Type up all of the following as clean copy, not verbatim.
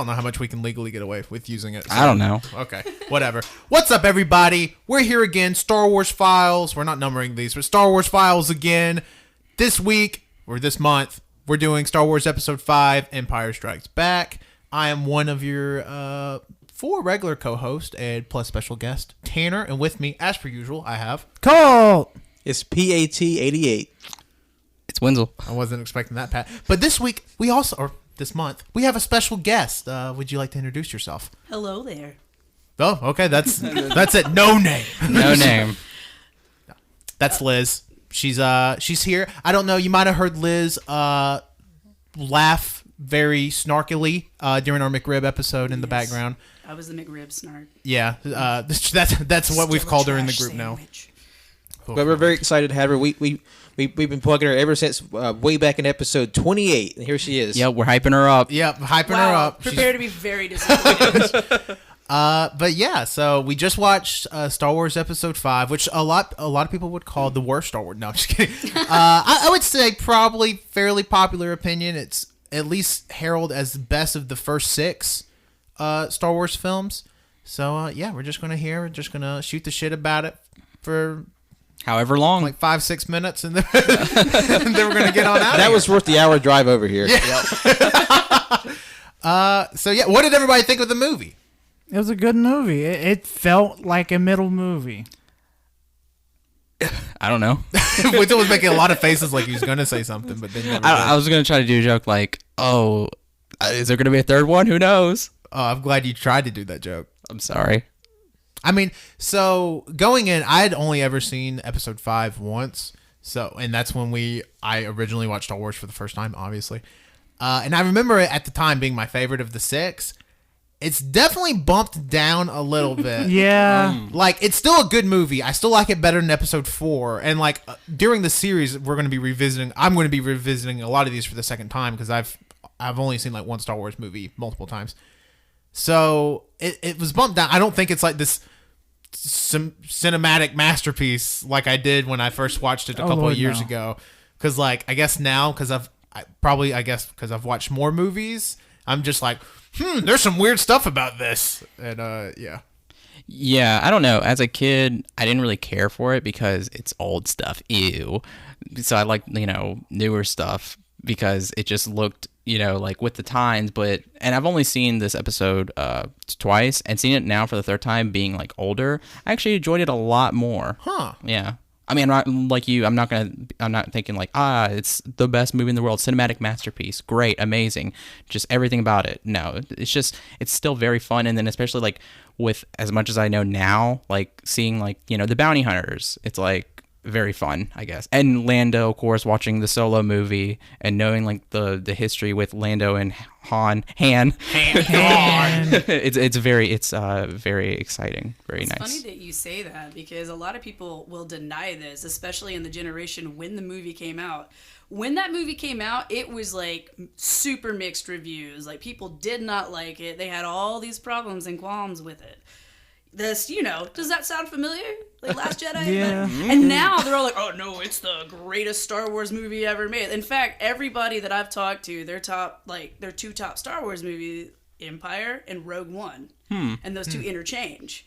don't know how much we can legally get away with using it. So. I don't know. Okay, whatever. What's up, everybody? We're here again, Star Wars Files. We're not numbering these, but Star Wars Files again. This week, or this month, we're doing Star Wars Episode 5, Empire Strikes Back. I am one of your 4 regular co-hosts and plus special guest, Tanner. And with me, as per usual, I have... Colt! It's PAT88. It's Wenzel. I wasn't expecting that, Pat. But this week, this month, we have a special guest. Would you like to introduce yourself? Hello there. Oh, okay, that's it. No name. No name. That's Liz. She's here. I don't know. You might have heard Liz laugh very snarkily during our McRib episode in the background. I was the McRib snark. Yeah, that's what we've called her in the group sandwich. Now. But we're very excited to have her. We've been plugging her ever since way back in episode 28, and here she is. Yep, we're hyping her up. Yep, hyping her up. Prepare to be very disappointed. But yeah, so we just watched Star Wars Episode 5, which a lot of people would call the worst Star Wars. No, I'm just kidding. I would say probably fairly popular opinion. It's at least heralded as the best of the first 6 Star Wars films. So yeah, we're just gonna shoot the shit about it for however long, like 5-6 minutes, and then, and then we're gonna get on out. That was worth the hour drive over here. Yeah. So yeah, what did everybody think of the movie? It was a good movie. It felt like a middle movie. I don't know. Winston was making a lot of faces like he was going to say something, but then I was going to try to do a joke like, oh, is there going to be a third one? Who knows? Oh, I'm glad you tried to do that joke. I'm sorry. I mean, so going in, I had only ever seen Episode 5 once. And that's when I originally watched Star Wars for the first time, obviously. And I remember it at the time being my favorite of the 6. It's definitely bumped down a little bit. Yeah. Like, it's still a good movie. I still like it better than Episode 4. And, like, during the series, I'm going to be revisiting a lot of these for the second time because I've only seen, like, one Star Wars movie multiple times. So, it was bumped down. I don't think it's, like, this cinematic masterpiece like I did when I first watched it a couple of years ago. Because, like, I guess now, because I've watched more movies, I'm just like... there's some weird stuff about this. And, yeah. Yeah, I don't know. As a kid, I didn't really care for it because it's old stuff. Ew. So I like, newer stuff because it just looked, like with the times. And I've only seen this episode twice and seen it now for the third time being, like, older. I actually enjoyed it a lot more. Huh. Yeah. I mean, I'm not like you. I'm not thinking like, it's the best movie in the world, cinematic masterpiece, great, amazing, just everything about it. No, it's still very fun. And then especially like with as much as I know now, like seeing like, the bounty hunters, it's like very fun, I guess. And Lando, of course, watching the Solo movie and knowing like the history with Lando and Han. It's very exciting, very nice. It's funny that you say that because a lot of people will deny this, especially in the generation when the movie came out. When that movie came out, it was like super mixed reviews. Like people did not like it. They had all these problems and qualms with it. This, does that sound familiar? Like Last Jedi? Yeah. And now they're all like, oh no, it's the greatest Star Wars movie ever made. In fact, everybody that I've talked to, their 2 top Star Wars movies, Empire and Rogue One. And those 2 interchange.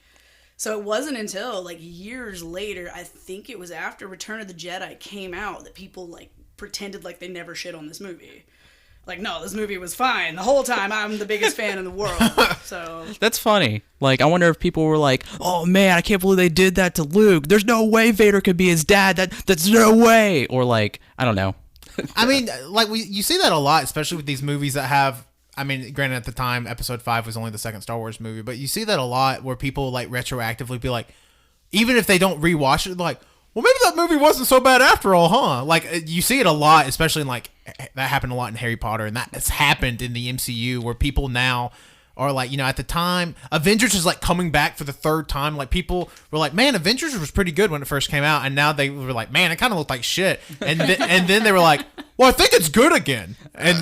So it wasn't until like years later, I think it was after Return of the Jedi came out, that people like pretended like they never shit on this movie. Like, no, this movie was fine. The whole time, I'm the biggest fan in the world. So that's funny. Like, I wonder if people were like, oh, man, I can't believe they did that to Luke. There's no way Vader could be his dad. That's no way. Or, like, I don't know. I mean, like, you see that a lot, especially with these movies that have... I mean, granted, at the time, Episode 5 was only the second Star Wars movie, but you see that a lot where people, like, retroactively be like... Even if they don't rewatch it, like... Well, maybe that movie wasn't so bad after all, huh? Like, you see it a lot, especially in, like, that happened a lot in Harry Potter, and that has happened in the MCU, where people now are like, at the time, Avengers is, like, coming back for the third time. Like, people were like, man, Avengers was pretty good when it first came out, and now they were like, man, it kind of looked like shit. And then they were like, well, I think it's good again. And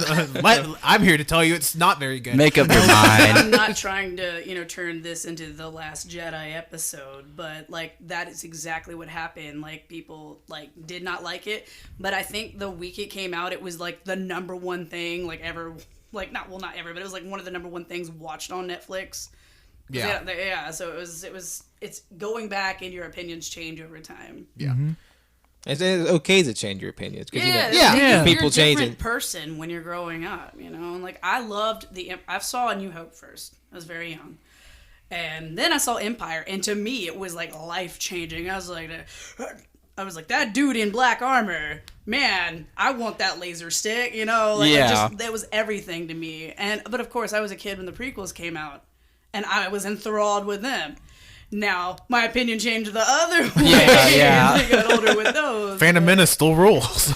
I'm here to tell you it's not very good. Make up your mind. I'm not trying to, turn this into the Last Jedi episode, but, like, that is exactly what happened. Like, people, like, did not like it. But I think the week it came out, it was, like, the #1 thing, like, like not every, but it was like one of the number one things watched on Netflix. Yeah. Yeah. So it's going back, and your opinions change over time. Yeah. It's okay to change your opinions. 'Cause, Yeah, Yeah. You're people a change different it. person when you're growing up, and like I loved I saw A New Hope first. I was very young, and then I saw Empire, and to me it was like life changing. I was like, that dude in black armor, man, I want that laser stick, Like, Yeah. that was everything to me. But of course, I was a kid when the prequels came out, and I was enthralled with them. Now, my opinion changed the other way Yeah. as I got older with those. Phantom Menace still rules.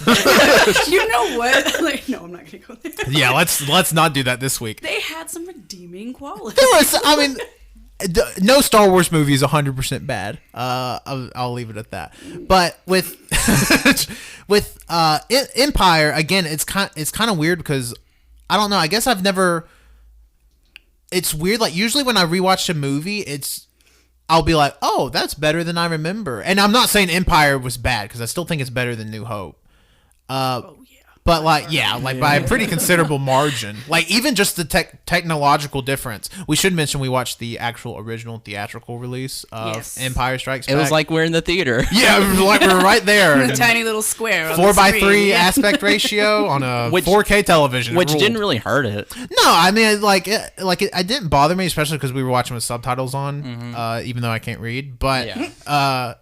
You know what? Like, no, I'm not going to go there. Yeah, let's not do that this week. They had some redeeming qualities. There was, I mean, no Star Wars movie is 100% bad. I'll leave it at that. But with Empire, again, it's kind of weird because I don't know. I guess I've never. It's weird. Like usually when I rewatch a movie, I'll be like, oh, that's better than I remember. And I'm not saying Empire was bad because I still think it's better than New Hope. Oh, yeah. But like by a pretty considerable margin. Like even just the technological difference. We should mention we watched the actual original theatrical release of Yes. Empire Strikes Back. It was like we're in the theater. yeah, it was like we were right there. A tiny little square. On 4:3 the screen. aspect ratio on a 4K television, Which It ruled. didn't really hurt it. No, I mean, it didn't bother me, especially because we were watching with subtitles on, even though I can't read. But Yeah.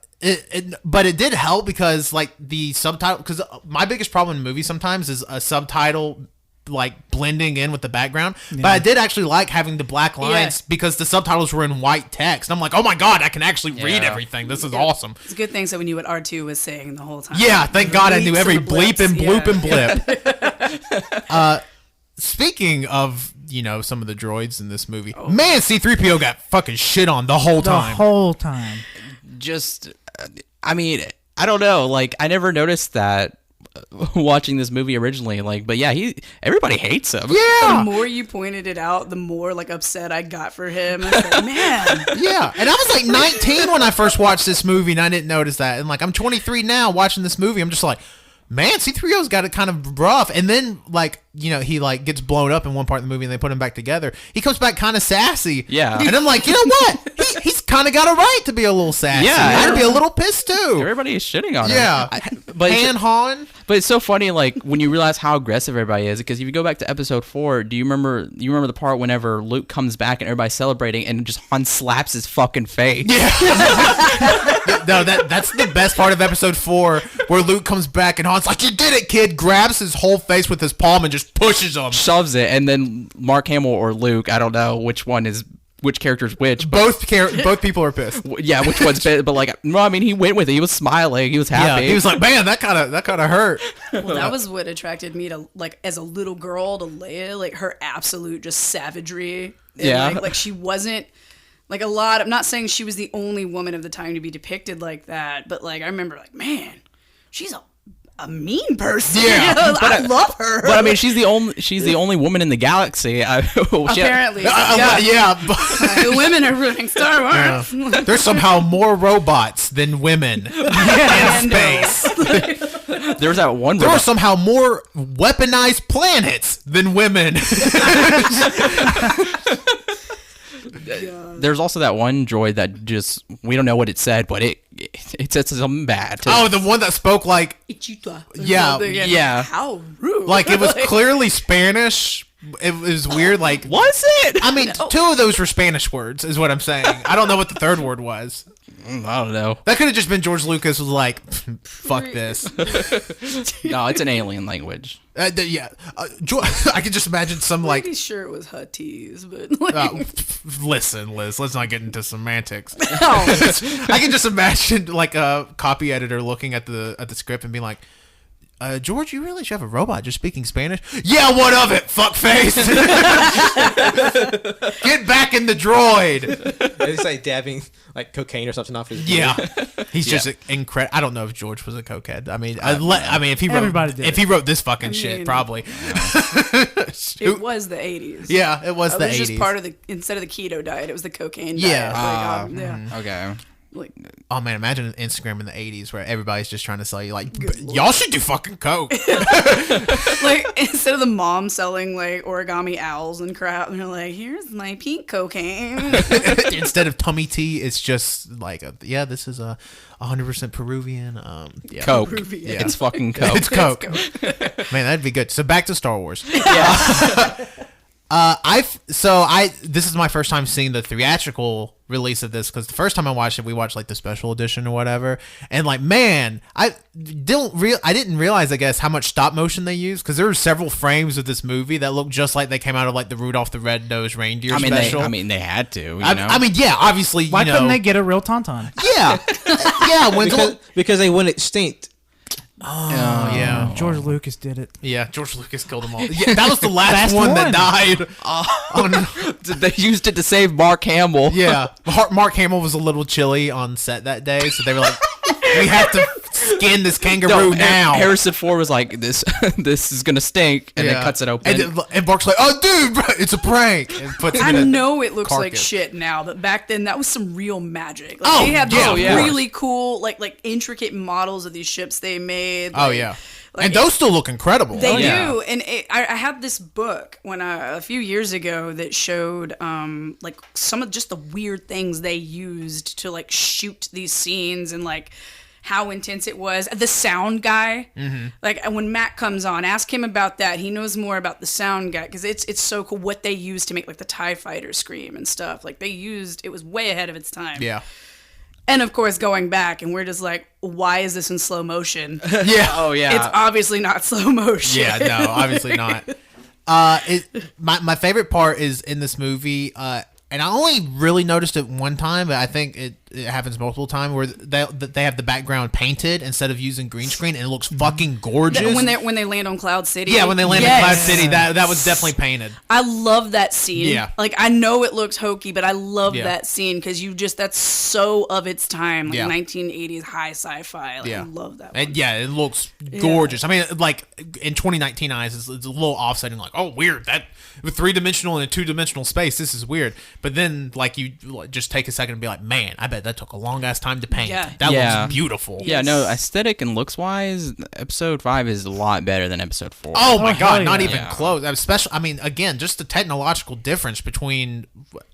but it did help because like the subtitle. Because my biggest problem in movies sometimes is a subtitle like blending in with the background. But I did actually like having the black lines because the subtitles were in white text. And I'm like, oh my god, I can actually read Yeah. everything. This is awesome. It's a good thing so we knew what R2 was saying the whole time. Yeah, thank God I knew Bleeps every and the bleep and blips, bloop and blip. Speaking of, some of the droids in this movie, man, C-3PO got fucking shit on the whole The time. whole time. Just, I mean, I don't know. Like, I never noticed that watching this movie originally. Like, but yeah, everybody hates him. The Yeah. more you pointed it out, the more like upset I got for him. I was like, man. Yeah, and I was like 19 when I first watched this movie, and I didn't notice that. And like, I'm 23 now watching this movie. I'm just like, man, C-3PO's got it kind of rough. And then like, he like gets blown up in one part of the movie, and they put him back together. He comes back kind of sassy. Yeah. and I'm like, you know what? He's kind of got a right to be a little sassy. Yeah. I'd be a little pissed too. Everybody is shitting on him. Yeah, But Han. But it's so funny, like when you realize how aggressive everybody is. Because if you go back to Episode 4, do you remember? You remember the part whenever Luke comes back and everybody's celebrating, and just Han slaps his fucking face. No, that's the best part of Episode 4, where Luke comes back and Han's like, "You did it, kid!" Grabs his whole face with his palm and just pushes him. Shoves it, and then Mark Hamill or Luke, I don't know which character's which. But Both people are pissed. yeah, which one's fit? But like, no, I mean, he went with it. He was smiling. He was happy. Yeah, he was like, "Man, that kind of hurt." Well, that was what attracted me to, like, as a little girl, to Leia, like her absolute just savagery. And, Yeah. like she wasn't like a lot. I'm not saying she was the only woman of the time to be depicted like that, but like I remember, like, man, she's a mean person. Yeah. I love her. But I mean, she's the only woman in the galaxy. Apparently, yeah, but the women are ruining Star Wars. there's somehow more robots than women in space. There was that one. There are somehow more weaponized planets than women. There's also that one droid that just, we don't know what it said, but it said something bad. Oh, the one that spoke like Ichita. Yeah, yeah. How rude. like it was clearly Spanish. It was weird. Like, Was it? I mean, two of those were Spanish words, is what I'm saying. I don't know what the third word was. I don't know. That could have just been George Lucas was like, "Fuck this." No, it's an alien language. Yeah, I could just imagine some like. Pretty sure it was Huttese, but like, Listen, Liz, let's not get into semantics. no. I can just imagine like a copy editor looking at the script and being like, George, you realize you have a robot just speaking Spanish? Yeah, what of it, fuckface? Get back in the droid. It's like dabbing like cocaine or something off his. Yeah, he's just incredible. I don't know if George was a cokehead. I mean, if he Everybody wrote did. if he wrote this fucking I shit, mean- probably. It was the 80s. Yeah, it was It the was 80s. just part of the, instead of the keto diet, it was the cocaine Yeah. diet. Like, yeah. Okay. Like, Oh man, imagine Instagram in the 80s where everybody's just trying to sell you like, y'all should do fucking coke. like instead of the mom selling like origami owls and crap, and they're like, "Here's my pink cocaine." Instead of tummy tea, it's just like, this is a 100% Peruvian. Yeah. Coke. Peruvian. It's fucking Coke. It's coke. Man, that'd be good. So back to Star Wars. Yeah. This is my first time seeing the theatrical release of this, because the first time I watched it, we watched like the special edition or whatever, and like, man, I didn't realize, I guess, how much stop motion they used, because there were several frames of this movie that looked just like they came out of like the Rudolph the Red-Nosed Reindeer special. They had to. You know? I mean, yeah, obviously. Why couldn't they get a real Tauntaun? Yeah, yeah. Because they went extinct. Oh yeah. George Lucas did it. Yeah, George Lucas killed them all. Yeah, that was the last one that died. They used it to save Mark Hamill. Yeah, Mark Hamill was a little chilly on set that day, so they were like, "We have to skin this kangaroo now." Harrison Ford was like, "This is gonna stink," and then cuts it open. And Mark's like, "Oh, dude, bro, it's a prank." And puts I it in know it looks like carcass. shit now, but back then that was some real magic. Like, they had these really cool, like intricate models of these ships they made. Oh yeah, and those still look incredible. They do, and I had this book a few years ago that showed like some of just the weird things they used to like shoot these scenes and like how intense it was. The sound guy, like when Matt comes on, ask him about that. He knows more about the sound guy, because it's so cool what they used to make like the TIE fighter scream and stuff. Like it was way ahead of its time. Yeah. And of course, going back, and we're just like, why is this in slow motion? Yeah. Oh yeah. It's obviously not slow motion. Yeah, no, obviously not. My favorite part is in this movie, and I only really noticed it one time, but I think it happens multiple times, where they have the background painted instead of using green screen, and it looks fucking gorgeous. When they land on Cloud City. Yeah, when they land in Cloud City, that was definitely painted. I love that scene. Yeah. Like, I know it looks hokey, but I love Yeah. that scene, because that's so of its time. Like, Yeah. 1980s high sci-fi. Like, Yeah. I love that one. And yeah, it looks gorgeous. I mean, like, in 2019 eyes, it's a little offsetting, like, oh, weird, that with 3-dimensional and a 2-dimensional space, this is weird. But then, like, you just take a second and be like, man, I bet that took a long ass time to paint. Yeah. That Yeah. looks beautiful. Yeah, no, aesthetic and looks wise, episode 5 is a lot better than episode 4. Oh my hell god, not yeah. even close. Especially, I mean, again, just the technological difference between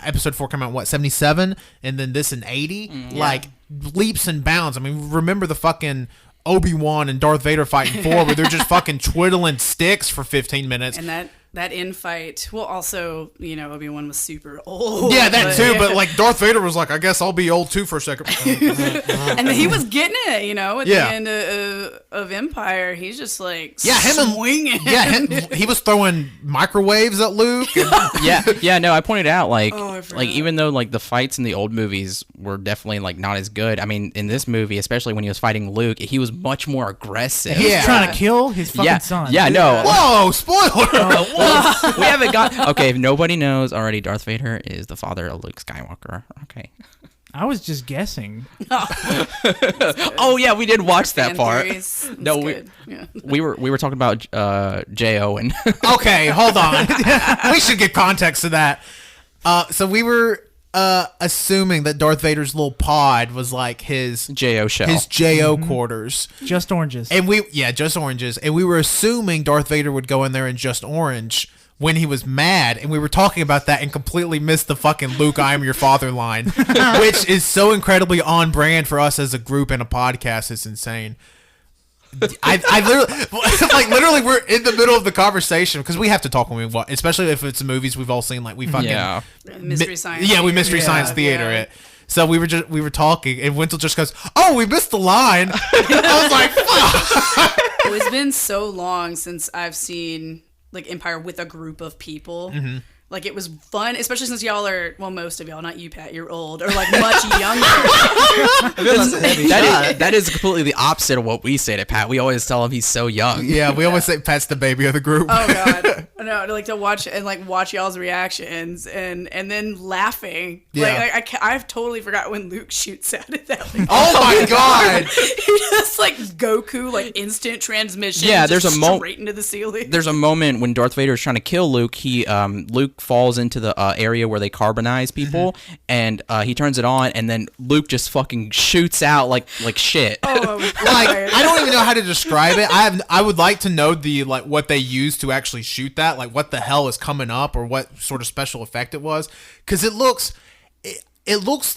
episode 4 came out, what, 77, and then this in 80, like leaps and bounds. I mean, remember the fucking Obi-Wan and Darth Vader fighting 4, where they're just fucking twiddling sticks for 15 minutes. And that infight, well, also, Obi-Wan was super old. Yeah, that too, but like Darth Vader was like, I guess I'll be old too for a second. And then he was getting it, at Yeah. the end of Empire. He's just like him swinging. he was throwing microwaves at Luke. Yeah, no, I pointed out I like forgot. even though like the fights in the old movies were definitely like not as good. I mean, in this movie, especially when he was fighting Luke, he was much more aggressive. Yeah. Trying to kill his fucking son. Yeah, no. Whoa, spoiler! We haven't got. Okay, if nobody knows already, Darth Vader is the father of Luke Skywalker. Okay. I was just guessing. Oh yeah, we did watch that Fan part. theories. It's No, good. Yeah. we were talking about J. Owen. Okay, hold on. We should give context to that. So we were assuming that Darth Vader's little pod was like his J.O. shell. his JO quarters. Just oranges. And just oranges. And we were assuming Darth Vader would go in there in just orange when he was mad, and we were talking about that and completely missed the fucking Luke, I am your father line, which is so incredibly on brand for us as a group and a podcast. It's insane. I literally we're in the middle of the conversation, because we have to talk when we watch, especially if it's movies we've all seen, like we fucking Mystery Science. we mystery science theater Yeah. it. So we were talking, and Wintle just goes, "Oh, we missed the line." I was like, "Fuck." It's been so long since I've seen like Empire with a group of people. Mm-hmm. Like, it was fun, especially since y'all are, well, most of y'all, not you, Pat, you're old, or like much younger. That is completely the opposite of what we say to Pat. We always tell him he's so young. Yeah, we always say Pat's the baby of the group. Oh god, No, like to watch and like watch y'all's reactions and then laughing. Yeah. Like I've totally forgot when Luke shoots out at that. Like, Oh my god! he just like Goku, like instant transmission. Yeah, just there's a straight into the ceiling. There's a moment when Darth Vader is trying to kill Luke. Luke falls into the area where they carbonize people, and he turns it on, and then Luke just fucking shoots out like shit. Oh, Like, I don't even know how to describe it. I would like to know what they used to actually shoot that, like what the hell is coming up or what sort of special effect it was, because it looks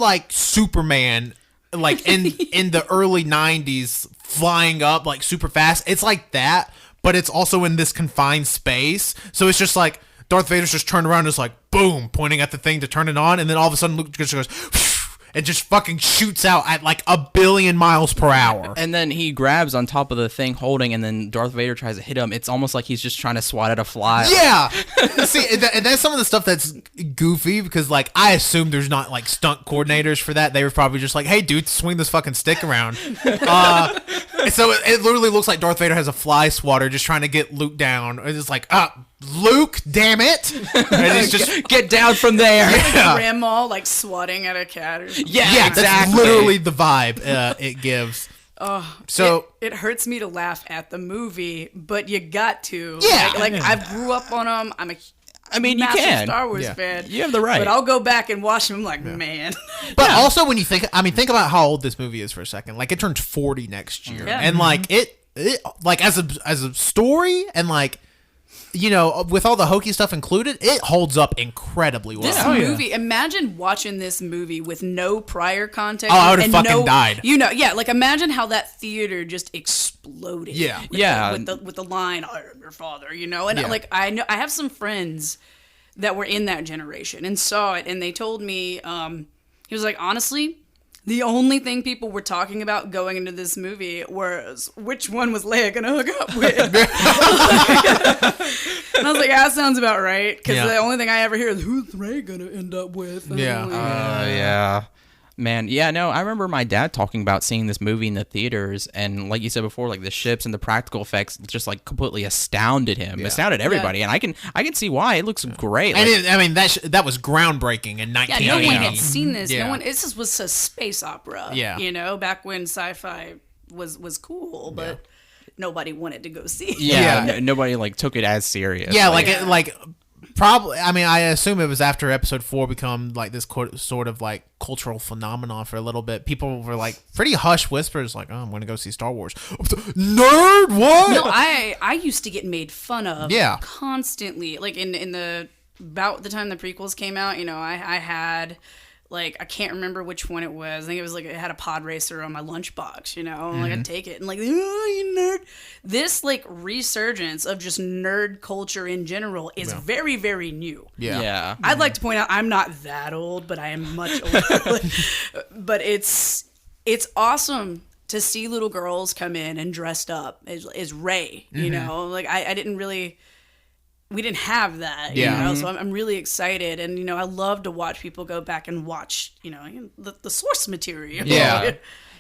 like Superman, like in the early 90s, flying up like super fast. It's like that, but it's also in this confined space, so it's just like Darth Vader's just turned around and is like boom, pointing at the thing to turn it on, and then all of a sudden Luke just goes and just fucking shoots out at like 1 billion miles per hour. And then he grabs on top of the thing holding, and then Darth Vader tries to hit him. It's almost like he's just trying to swat at a fly. Yeah. See, and that's some of the stuff that's goofy, because like I assume there's not like stunt coordinators for that. They were probably just like, hey dude, swing this fucking stick around. So it literally looks like Darth Vader has a fly swatter just trying to get Luke down. It's like, Luke, damn it. And he's just Get down from there. Yeah. grandma like swatting at a cat or something. Yeah, That's exactly. literally the vibe it gives. So it hurts me to laugh at the movie, but you got to. Yeah. Like I grew up on them. I'm a I mean, you massive can. Star Wars Yeah. fan. You have the right. But I'll go back and watch them. I'm like, man. But also when you think about how old this movie is for a second. Like it turns 40 next year. Yeah. And like it like as a story, and like, you know, with all the hokey stuff included, it holds up incredibly well. This Oh, yeah. movie, imagine watching this movie with no prior context. Oh, I would've and fucking died. You know, yeah, like imagine how that theater just exploded. Yeah. With Yeah. with the line, "I am your father," you know, and Yeah. like I have some friends that were in that generation and saw it, and they told me, he was like, honestly, the only thing people were talking about going into this movie was which one was Leia gonna hook up with. And I was like, that sounds about right, because Yeah. the only thing I ever hear is who's Rey gonna end up with. And Yeah. I'm like, Yeah. Man, yeah, no, I remember my dad talking about seeing this movie in the theaters, and like you said before, like the ships and the practical effects just like completely astounded him, astounded everybody, and I can see why. It looks great. And Like, that was groundbreaking in yeah, 1980. no one had seen this. Yeah. No one. This was a space opera. Yeah. You know, back when sci-fi was cool, but nobody wanted to go see it. yeah, Yeah. nobody like took it as serious. Yeah, like probably. I mean, I assume it was after Episode 4 become like this sort of like cultural phenomenon for a little bit. People were like pretty hush whispers, like, "Oh, I'm going to go see Star Wars." Nerd, what? No, I used to get made fun of. Yeah. Constantly, like in the about the time the prequels came out. You know, I had. Like, I can't remember which one it was. I think it was like it had a pod racer on my lunchbox, you know? Like, I'd take it and like, oh, you nerd. This, like, resurgence of just nerd culture in general is very, very new. Yeah. yeah. I'd like to point out I'm not that old, but I am much older. But it's awesome to see little girls come in and dressed up as Rey, you know? Like, I didn't really... We didn't have that, Yeah. you know, so I'm really excited. And, you know, I love to watch people go back and watch, you know, the source material. Yeah.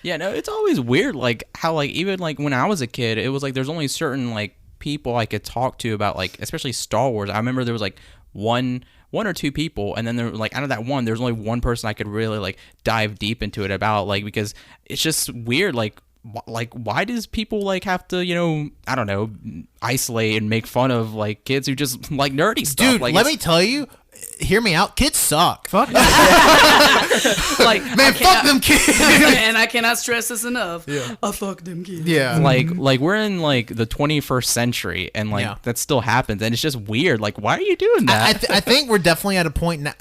Yeah, no, it's always weird, like how like even like when I was a kid, it was like there's only certain like people I could talk to about like especially Star Wars. I remember there was like one or two people, and then there like out of that one, there's only one person I could really like dive deep into it about, like because it's just weird, like why does people like have to, you know, I don't know, isolate and make fun of like kids who just like nerdy stuff? Dude, like, let me tell you, hear me out. Kids suck. Fuck. like Man, fuck them kids. And I cannot stress this enough. Yeah. I fuck them kids. Yeah. like we're in like the 21st century, and like Yeah. that still happens, and it's just weird. Like, why are you doing that? I think we're definitely at a point now.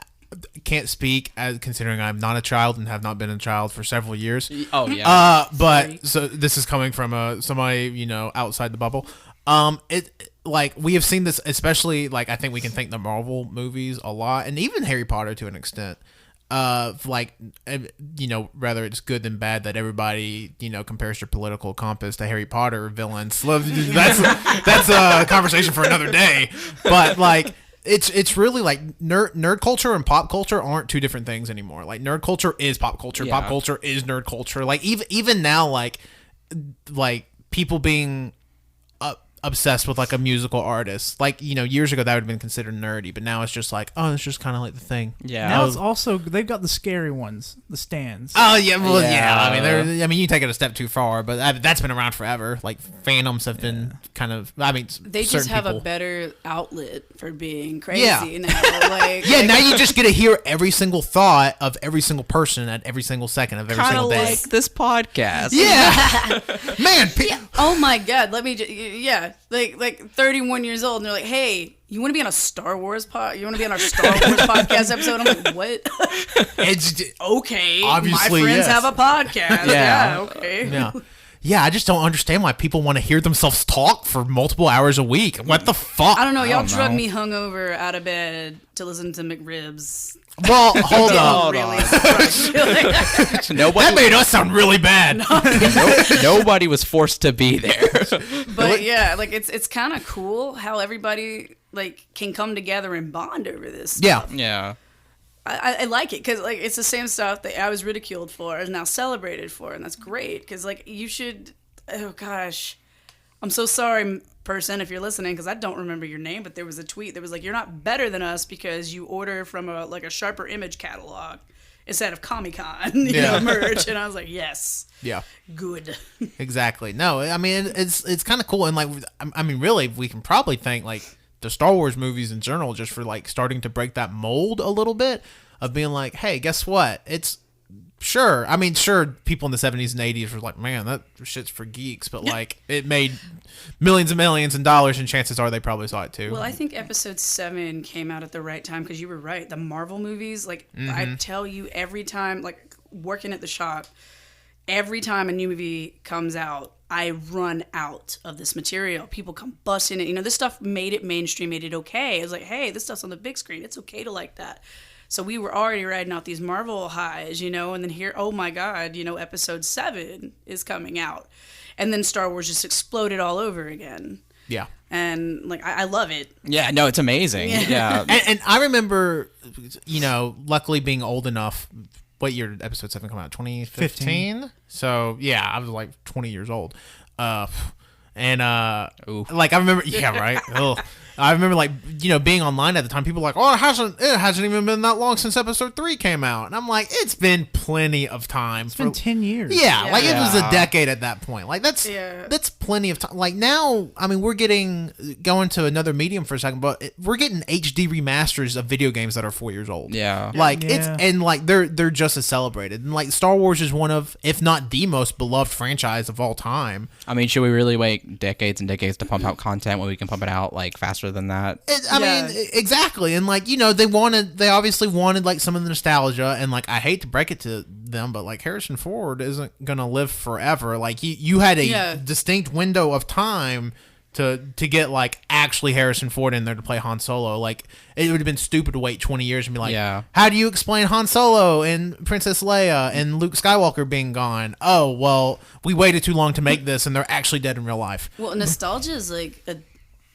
Can't speak as considering I'm not a child and have not been a child for several years. Oh yeah. But so this is coming from somebody, you know, outside the bubble. It like we have seen this, especially like I think we can thank the Marvel movies a lot, and even Harry Potter to an extent. Like, you know, rather it's good than bad that everybody, you know, compares their political compass to Harry Potter villains. That's a conversation for another day. But like. It's really like nerd culture and pop culture aren't two different things anymore. Like nerd culture is pop culture, Yeah. pop culture is nerd culture. Like even now, like people being obsessed with like a musical artist. Like, years ago that would have been considered nerdy, but now it's just like, oh, it's just kind of like the thing. Yeah. Now it's also they've got the scary ones, the stands. Oh yeah, well Yeah. I mean, you take it a step too far, but that's been around forever. Like Phantoms have been kind of. I mean, They just certain have people. a better outlet for being crazy Yeah. now. Like, Yeah, now you just get to hear every single thought of every single person at every single second of every Kind single of day. like this podcast. Yeah, man. oh my god, let me just, like 31 years old, and they're like, hey, you want to be on a Star Wars you want to be on our Star Wars podcast episode? I'm like, what? It's Okay, Obviously, my friends yes. have a podcast. Yeah. Okay. yeah. Yeah, I just don't understand why people want to hear themselves talk for multiple hours a week. What the fuck? I don't know. Y'all don't drug know. me hungover out of bed to listen to McRibs. Well, hold on. Really surprised. Nobody, That made us sound really bad. nobody was forced to be there. But yeah, like it's kind of cool how everybody like can come together and bond over this. Yeah. Yeah. I like it because like it's the same stuff that I was ridiculed for is now celebrated for, and that's great because like you should. Oh gosh, I'm so sorry, person, if you're listening, because I don't remember your name, but there was a tweet that was like, "You're not better than us because you order from a sharper image catalog instead of Comic-Con, merch." And I was like, "Yes, Yeah. good." Exactly. No, I mean it's kind of cool, and like I mean, really, we can probably thank like the Star Wars movies in general just for like starting to break that mold a little bit of being like, hey, guess what? It's sure. I mean, sure, people in the 70s and 80s were like, man, that shit's for geeks, but like it made millions and millions of dollars, and chances are they probably saw it too. Well, I think Episode 7 came out at the right time because you were right. The Marvel movies, like I tell you every time, like working at the shop, every time a new movie comes out, I run out of this material. People come busting it. This stuff made it mainstream, made it okay. It was like, hey, this stuff's on the big screen. It's okay to like that. So we were already riding out these Marvel highs, and then here, oh my God, Episode 7 is coming out. And then Star Wars just exploded all over again. Yeah. And like I love it. Yeah, no, it's amazing. Yeah. And I remember, luckily being old enough. What year did Episode 7 come out? 2015? So, yeah, I was like 20 years old. Like, I remember, yeah, right? Ugh. I remember, like, being online at the time, people were like, oh, it hasn't even been that long since Episode 3 came out. And I'm like, it's been plenty of time. It's been 10 years. Yeah, like, it was a Yeah. decade at that point. Like, that's plenty of time. Like, now, I mean, we're going to another medium for a second, but we're getting HD remasters of video games that are 4 years old. Yeah. Like, Yeah. they're just as celebrated. And, like, Star Wars is one of, if not the most beloved franchise of all time. I mean, should we really wait decades and decades to pump out content when we can pump it out like faster than that? I mean, exactly. And like, they obviously wanted like some of the nostalgia, and like, I hate to break it to them, but like Harrison Ford isn't going to live forever. Like you had a distinct window of time to get like actually Harrison Ford in there to play Han Solo. Like it would have been stupid to wait 20 years and be like, how do you explain Han Solo and Princess Leia and Luke Skywalker being gone? Oh, well, we waited too long to make this and they're actually dead in real life. Well, nostalgia is like a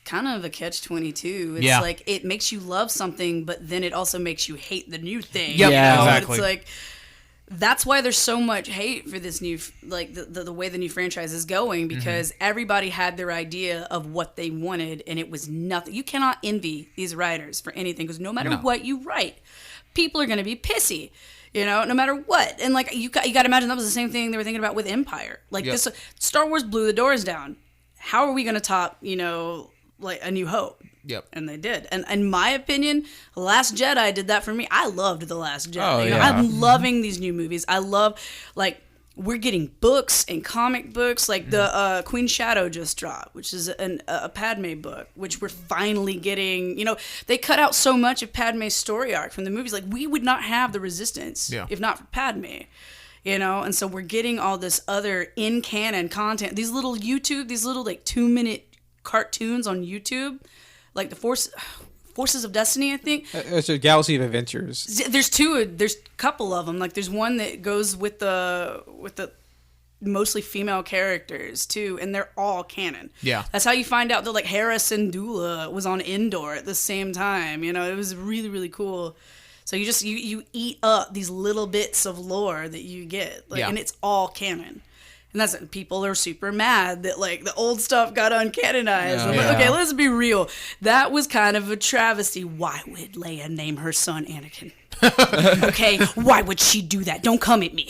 kind of a catch-22. It's like it makes you love something, but then it also makes you hate the new thing. Yep. Yeah, exactly. exactly. It's like that's why there's so much hate for this new, like the way the new franchise is going, because everybody had their idea of what they wanted, and it was nothing. You cannot envy these writers for anything, because no matter what you write, people are going to be pissy. No matter what. And like you got to imagine that was the same thing they were thinking about with Empire. Like this, Star Wars blew the doors down. How are we going to top, like A New Hope? Yep. And they did. And in my opinion, Last Jedi did that for me. I loved The Last Jedi. Oh, yeah. I'm loving these new movies. I love, like, we're getting books and comic books. Like the Queen Shadow just dropped, which is a Padme book, which we're finally getting. They cut out so much of Padme's story arc from the movies. Like, we would not have the Resistance if not for Padme. And so we're getting all this other in-canon content. These little like 2-minute cartoons on YouTube. Like the Forces of Destiny, I think. It's a Galaxy of Adventures. There's a couple of them. Like there's one that goes with the mostly female characters too, and they're all canon. Yeah. That's how you find out that like Hera Syndulla was on Endor at the same time. It was really, really cool. So you just you eat up these little bits of lore that you get, and it's all canon. And that's people are super mad that like the old stuff got uncanonized. I'm Yeah. like, okay, let's be real. That was kind of a travesty. Why would Leia name her son Anakin? Okay, why would she do that? Don't come at me.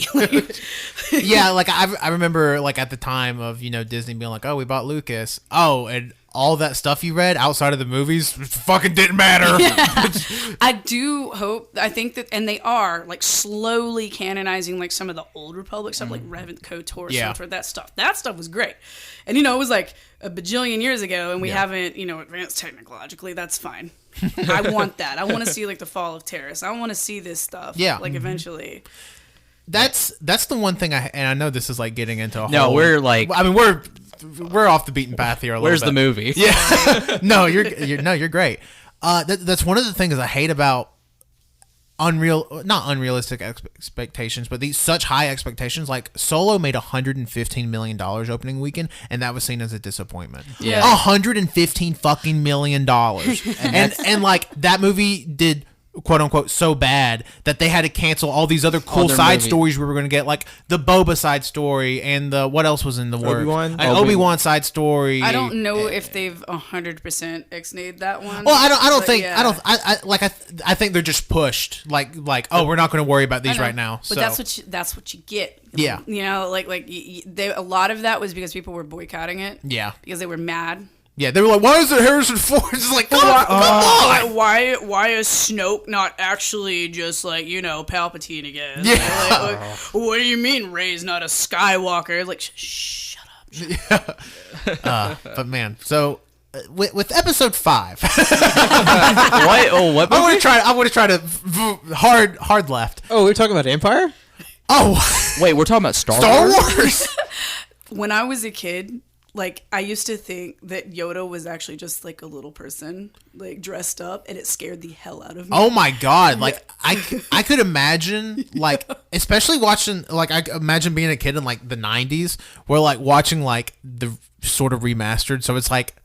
Yeah, like I remember like at the time of Disney being like, oh, we bought Lucas. Oh, and all that stuff you read outside of the movies fucking didn't matter. I do hope, I think that, and they are like slowly canonizing like some of the old Republic stuff, like Revan KOTOR, Yeah. for that stuff. That stuff was great. And it was like a bajillion years ago, and we haven't, advanced technologically. That's fine. I want that. I want to see like the fall of Terrace. I want to see this stuff. Yeah. Like eventually. That's the one thing and I know this is like getting into a No, whole, we're like, I mean we're off the beaten path here a little where's bit. the movie? Yeah. No, you're great. That's one of the things I hate about not unrealistic expectations, but these such high expectations. Like Solo made $115 million opening weekend, and that was seen as a disappointment. Yeah. $115 fucking million, and like that movie did, quote unquote, so bad that they had to cancel all these other cool their side movies. stories we were going to get, like the Boba side story and the what else was in the works? Obi-Wan? An Obi-Wan side story. I don't know if they've 100% ex-nayed that one. Well, I don't But think yeah. I think they're just pushed like oh, we're not going to worry about I these know, right now. But that's what you get. Yeah. A lot of that was because people were boycotting it. Yeah. Because they were mad. Yeah, they were like, why is it Harrison Ford? It's like, come on. Why is Snoke not actually just like Palpatine again? Yeah. Like, what do you mean Rey's not a Skywalker? Like, shut up. But man, so with episode 5, What? Oh, what? I want to try to hard left. Oh, we're talking about Empire? Oh, Wait, we're talking about Star Star Wars? Wars. When I was a kid, like I used to think that Yoda was actually just like a little person, like dressed up, and it scared the hell out of me. Oh my god! Like I could imagine, like especially watching, like I imagine being a kid in like the '90s, where like watching like the sort of remastered. So it's like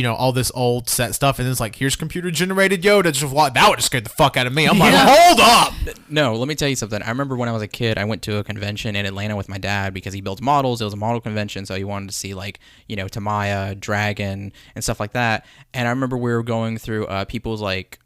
all this old set stuff, and it's like here's computer generated Yoda. Just that would have scared the fuck out of me. I'm like, hold up. No, let me tell you something. I remember when I was a kid, I went to a convention in Atlanta with my dad because he builds models. It was a model convention, so he wanted to see like Tamaya, Dragon, and stuff like that. And I remember we were going through people's like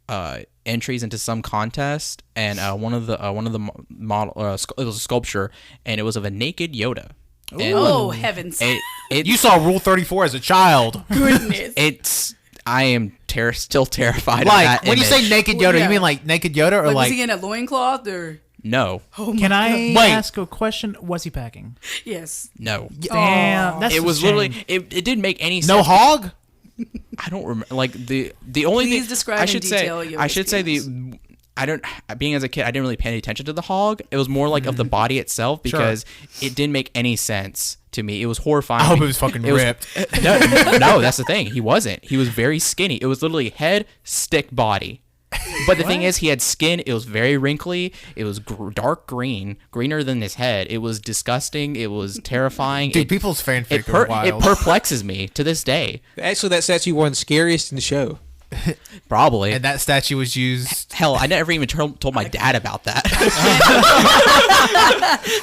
entries into some contest, and one of the model it was a sculpture, and it was of a naked Yoda. And Oh heavens! You saw Rule 34 as a child. Goodness. I am still terrified of Like that when you image. say naked Well, Yoda, yeah. you mean like naked Yoda, or Like, like was he in a loincloth or? No, Can I Wait. ask a question? Was he packing? Yes. no. Damn, that's It a was shame. literally it didn't make any sense. no hog? I don't remember. Like the only Please thing describe I in should detail say Yoda's I should say penis. I don't. Being as a kid, I didn't really pay any attention to the hog. It was more like of the body itself because it didn't make any sense to me. It was horrifying. I hope it was fucking ripped. No, that's the thing. He wasn't. He was very skinny. It was literally head, stick, body. But the thing is, he had skin. It was very wrinkly. It was dark green, greener than his head. It was disgusting. It was terrifying. Dude, people's fanfic it are wild. it perplexes me to this day. Actually, that statue won scariest in the show. Probably. And that statue was used. Hell, I never even told my dad about that.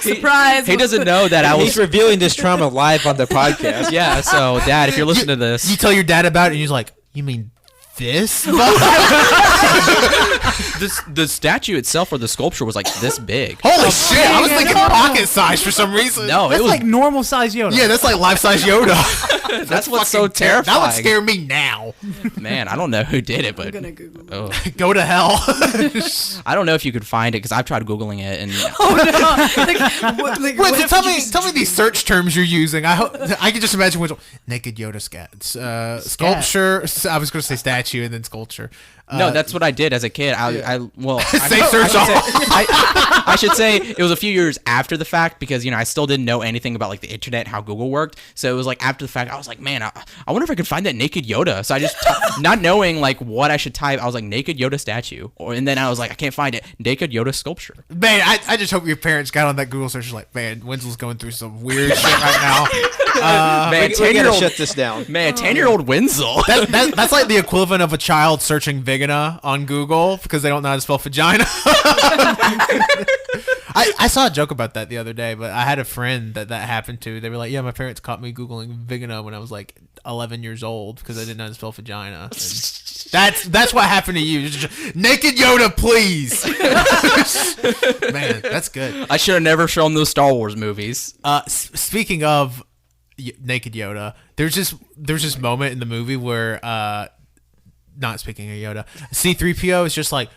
Surprise! He doesn't know that I He's was. revealing this trauma live on the podcast. Yeah, so Dad, if you're listening to this, You tell your dad about it, and he's like, "You mean this?" the statue itself or the sculpture was like this big. Holy shit! I was thinking pocket size for some reason. No, That's it was. like normal size Yoda. Yeah, that's like life size Yoda. that's what's so Fucking That would terrifying. scare me now. Man, I don't know who did it, I'm but gonna Google it. oh, Go to hell. I don't know if you could find it because I've tried googling it and Wait, so tell me these search terms you're using. I can just imagine which one. Naked Yoda sculpture. I was going to say statue and then sculpture. no, that's what I did as a kid. Safe search I should say it was a few years after the fact because I still didn't know anything about like the internet, how Google worked. So it was like after the fact, I was like, man, I wonder if I could find that naked Yoda. So I just not knowing like what I should type, I was like naked Yoda statue, and then I was like, I can't find it. Naked Yoda sculpture. Man, I just hope your parents got on that Google search like, man, Wenzel's going through some weird shit right now. Man, We gotta 10-year-old shut this down. Man, 10-year-old Wenzel. That's like the equivalent of a child searching vagina on Google because they don't know how to spell vagina. I saw a joke about that the other day, but I had a friend that happened to. They were like, yeah, my parents caught me Googling vagina when I was like 11 years old because I didn't know how to spell vagina. And that's what happened to you. Naked Yoda, please. Man, that's good. I should have never shown those Star Wars movies. Speaking of Naked Yoda, there's this moment in the movie where, not speaking of Yoda, C-3PO is just like,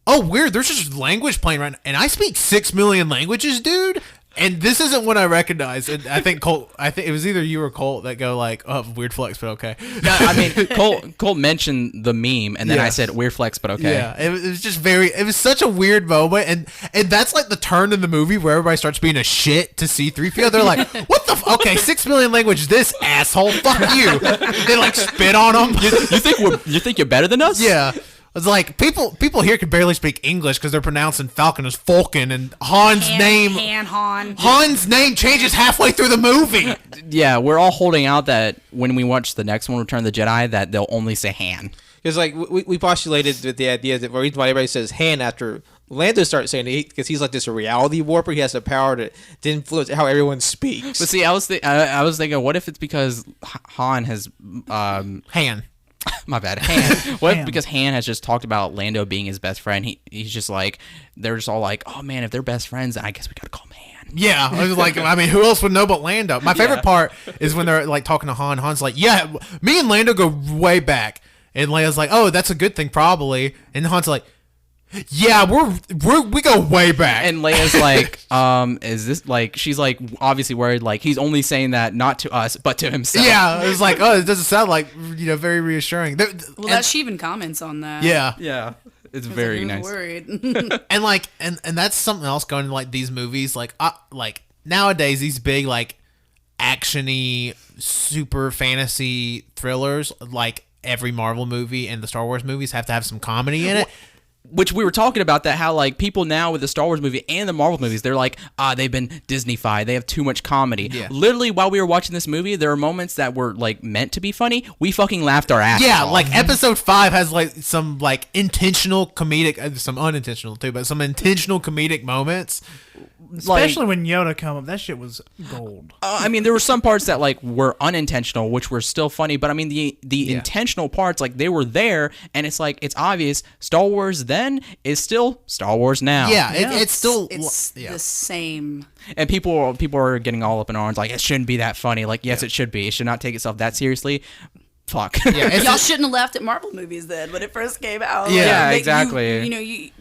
oh, weird, there's just language playing right now, and I speak 6 million languages, dude. And this isn't one I recognize. And I think Colt, it was either you or Colt that go like, oh, weird flex, but okay. No, I mean, Colt mentioned the meme, and then I said weird flex, but okay. Yeah, it was just it was such a weird moment, and that's like the turn in the movie where everybody starts being a shit to C-3PO. They're like, what the okay, 6 million language, this asshole, fuck you. They like spit on him. You think you're better than us? Yeah. It's like people here can barely speak English because they're pronouncing Falcon as Falcon, and Han's name changes halfway through the movie. Yeah, we're all holding out that when we watch the next one, Return of the Jedi, that they'll only say Han. Because like we postulated with the idea that the reason why everybody says Han after Lando starts saying it because he's like this reality warper. He has the power to influence how everyone speaks. But see, I was thinking, what if it's because Han has Han. My bad. Han. What? Because Han has just talked about Lando being his best friend. He's just like, they're just all like, oh man, if they're best friends, I guess we gotta call him Han. Yeah, I was like, I mean, who else would know but Lando? My favorite part is when they're like talking to Han. Han's like, yeah, me and Lando go way back, and Leia's like, oh, that's a good thing, probably. And Han's like, yeah, we go way back. And Leia's like, is this like? She's like obviously worried, like he's only saying that not to us but to himself. Yeah, it was like, oh, it doesn't sound like very reassuring. Well, she even comments on that. Yeah. It's very nice. Worried. And like, and that's something else going to like these movies. Like nowadays, these big like actiony, super fantasy thrillers, like every Marvel movie and the Star Wars movies have to have some comedy in it. Which we were talking about that, how like people now with the Star Wars movie and the Marvel movies, they're like, they've been Disney-fied. They have too much comedy. Yeah. Literally, while we were watching this movie, there are moments that were like meant to be funny. We fucking laughed our asses off. Like episode 5 has like some like intentional comedic, some unintentional too, but some intentional comedic moments. Especially when Yoda come up, that shit was gold. I mean, there were some parts that like were unintentional, which were still funny. But I mean, the intentional parts, like they were there, and it's like it's obvious. Star Wars then is still Star Wars now. Yeah, it's still the same. And people are getting all up in arms, like it shouldn't be that funny. Like yes, it should be. It should not take itself that seriously. Fuck. Yeah, y'all shouldn't have laughed at Marvel movies then when it first came out. Yeah, exactly.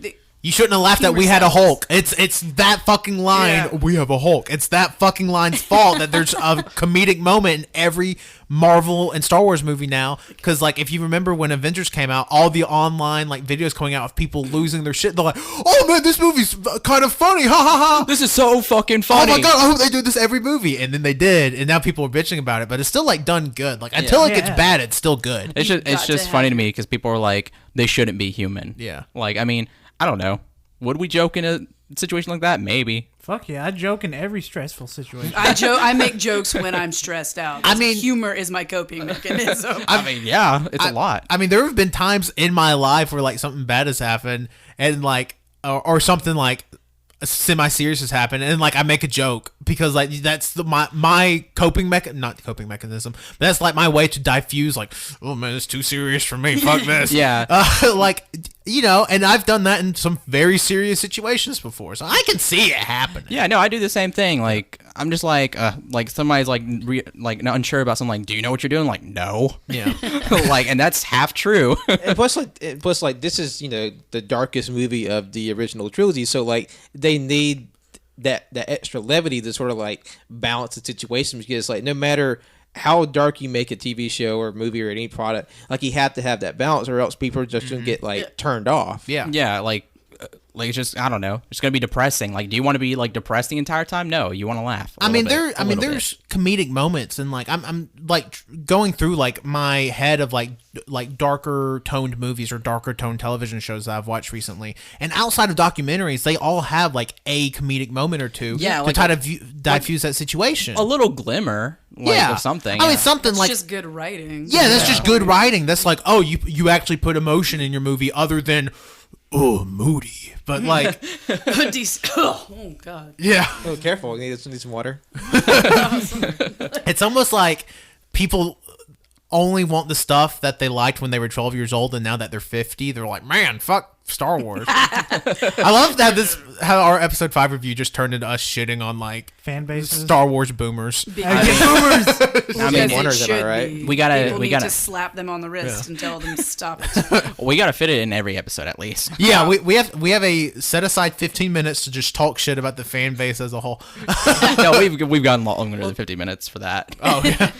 You shouldn't have laughed that we had a Hulk. It's that fucking line. Yeah. We have a Hulk. It's that fucking line's fault that there's a comedic moment in every Marvel and Star Wars movie now. Because like if you remember when Avengers came out, all the online like videos coming out of people losing their shit. They're like, oh man, this movie's kind of funny. Ha ha ha. This is so fucking funny. Oh my god, I hope they do this every movie. And then they did, and now people are bitching about it. But it's still like done good. Like until it gets bad, it's still good. It's just funny to me because people are like, they shouldn't be human. Yeah. Like I mean. I don't know. Would we joke in a situation like that? Maybe. Fuck yeah, I joke in every stressful situation. I make jokes when I'm stressed out. I mean, humor is my coping mechanism. I mean, yeah, it's a lot. I mean, there have been times in my life where like something bad has happened and like or something like semi-serious has happened and like I make a joke because like that's my not coping mechanism, but that's like my way to diffuse like, oh man, it's too serious for me, fuck this. Yeah. Like and I've done that in some very serious situations before, so I can see it happen. Yeah, no, I do the same thing. Like I'm just like somebody's like not unsure about something, like, do you know what you're doing? Like, no. Yeah. Like, and that's half true. And plus this is the darkest movie of the original trilogy, so like they need that extra levity to sort of like balance the situation, because like no matter how dark you make a TV show or movie or any product, like you have to have that balance, or else people are just gonna get like turned off. Yeah, like it's just, I don't know, it's gonna be depressing. Like, do you want to be like depressed the entire time? No, you want to laugh. There's comedic moments, and like I'm like going through like my head of like darker toned movies or darker toned television shows that I've watched recently, and outside of documentaries, they all have like a comedic moment or two to try to diffuse that situation. A little glimmer. Of something. I mean, something like just good writing. Yeah, that's just good writing. That's like, oh, you actually put emotion in your movie other than oh, moody, but like, Oh god. yeah, Oh, careful! You need some water. it's almost like people only want the stuff that they liked when they were 12 years old, and now that they're 50, they're like, man, fuck Star Wars. I love that how our episode 5 review just turned into us shitting on like Fan bases. Star Wars boomers. Boomers. I mean, Wonders, am I right? we gotta People need to slap them on the wrist and tell them to stop it. we gotta fit it in every episode at least. Yeah, we have a set aside 15 minutes to just talk shit about the fan base as a whole. No, we've gone longer than 50 minutes for that. Oh yeah.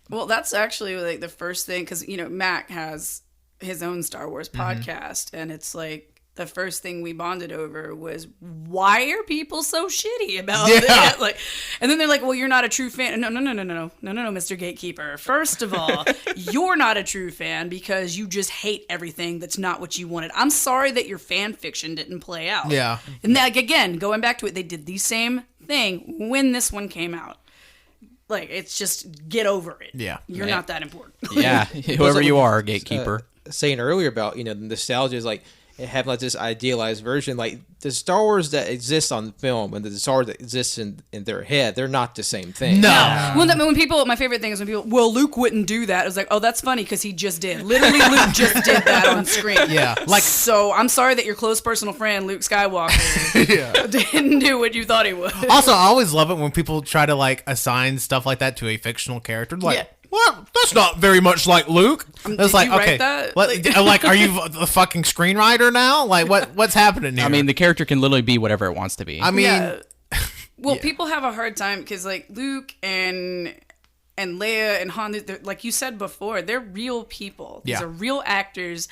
Well, that's actually like the first thing, because Mac has his own Star Wars podcast, and it's like the first thing we bonded over was, why are people so shitty about it? Like, and then they're like, well, you're not a true fan. No, Mr. Gatekeeper. First of all, you're not a true fan because you just hate everything that's not what you wanted. I'm sorry that your fan fiction didn't play out. Yeah. And that, again, going back to it, they did the same thing when this one came out. Like, it's just, get over it. Yeah. You're not that important. Yeah, whoever you are, gatekeeper. Saying earlier about the nostalgia is like having like this idealized version, like the Star Wars that exists on film and the Star Wars that exists in their head, they're not the same thing. No. When people, my favorite thing is when people, well, Luke wouldn't do that. It was like, oh, that's funny because he just did. Literally, Luke just did that on screen. Yeah. Like, so I'm sorry that your close personal friend Luke Skywalker didn't do what you thought he would. also, I always love it when people try to like assign stuff like that to a fictional character. Like, Yeah. well, that's not very much like Luke. That's did like, you write okay, that? like, are you the fucking screenwriter now? Like, what's happening here? I mean, the character can literally be whatever it wants to be. I mean, Yeah. Well, people have a hard time because like Luke and Leia and Han, like you said before, they're real people. These Yeah. are real actors,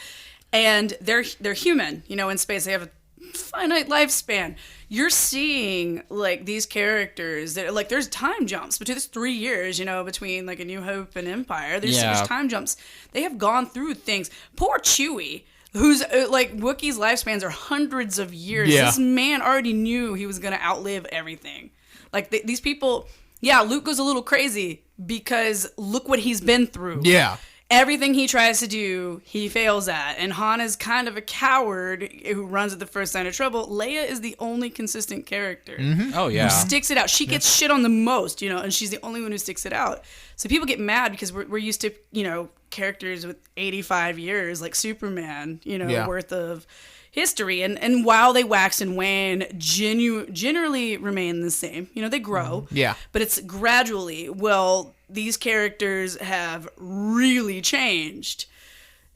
and they're human. In space, they have a finite lifespan. You're seeing like these characters that like there's time jumps between this 3 years, between like A New Hope and Empire. There's time jumps. They have gone through things. Poor Chewie, who's like Wookiees' lifespans are hundreds of years. Yeah. This man already knew he was gonna outlive everything. Like these people, yeah, Luke goes a little crazy because look what he's been through. yeah. Everything he tries to do, he fails at. And Han is kind of a coward who runs at the first sign of trouble. Leia is the only consistent character. Oh yeah. Who sticks it out. She gets shit on the most, and she's the only one who sticks it out. So people get mad because we're used to, characters with 85 years like Superman, worth of history. And while they wax and wane, generally remain the same. They grow. Yeah. But it's gradually, well, these characters have really changed.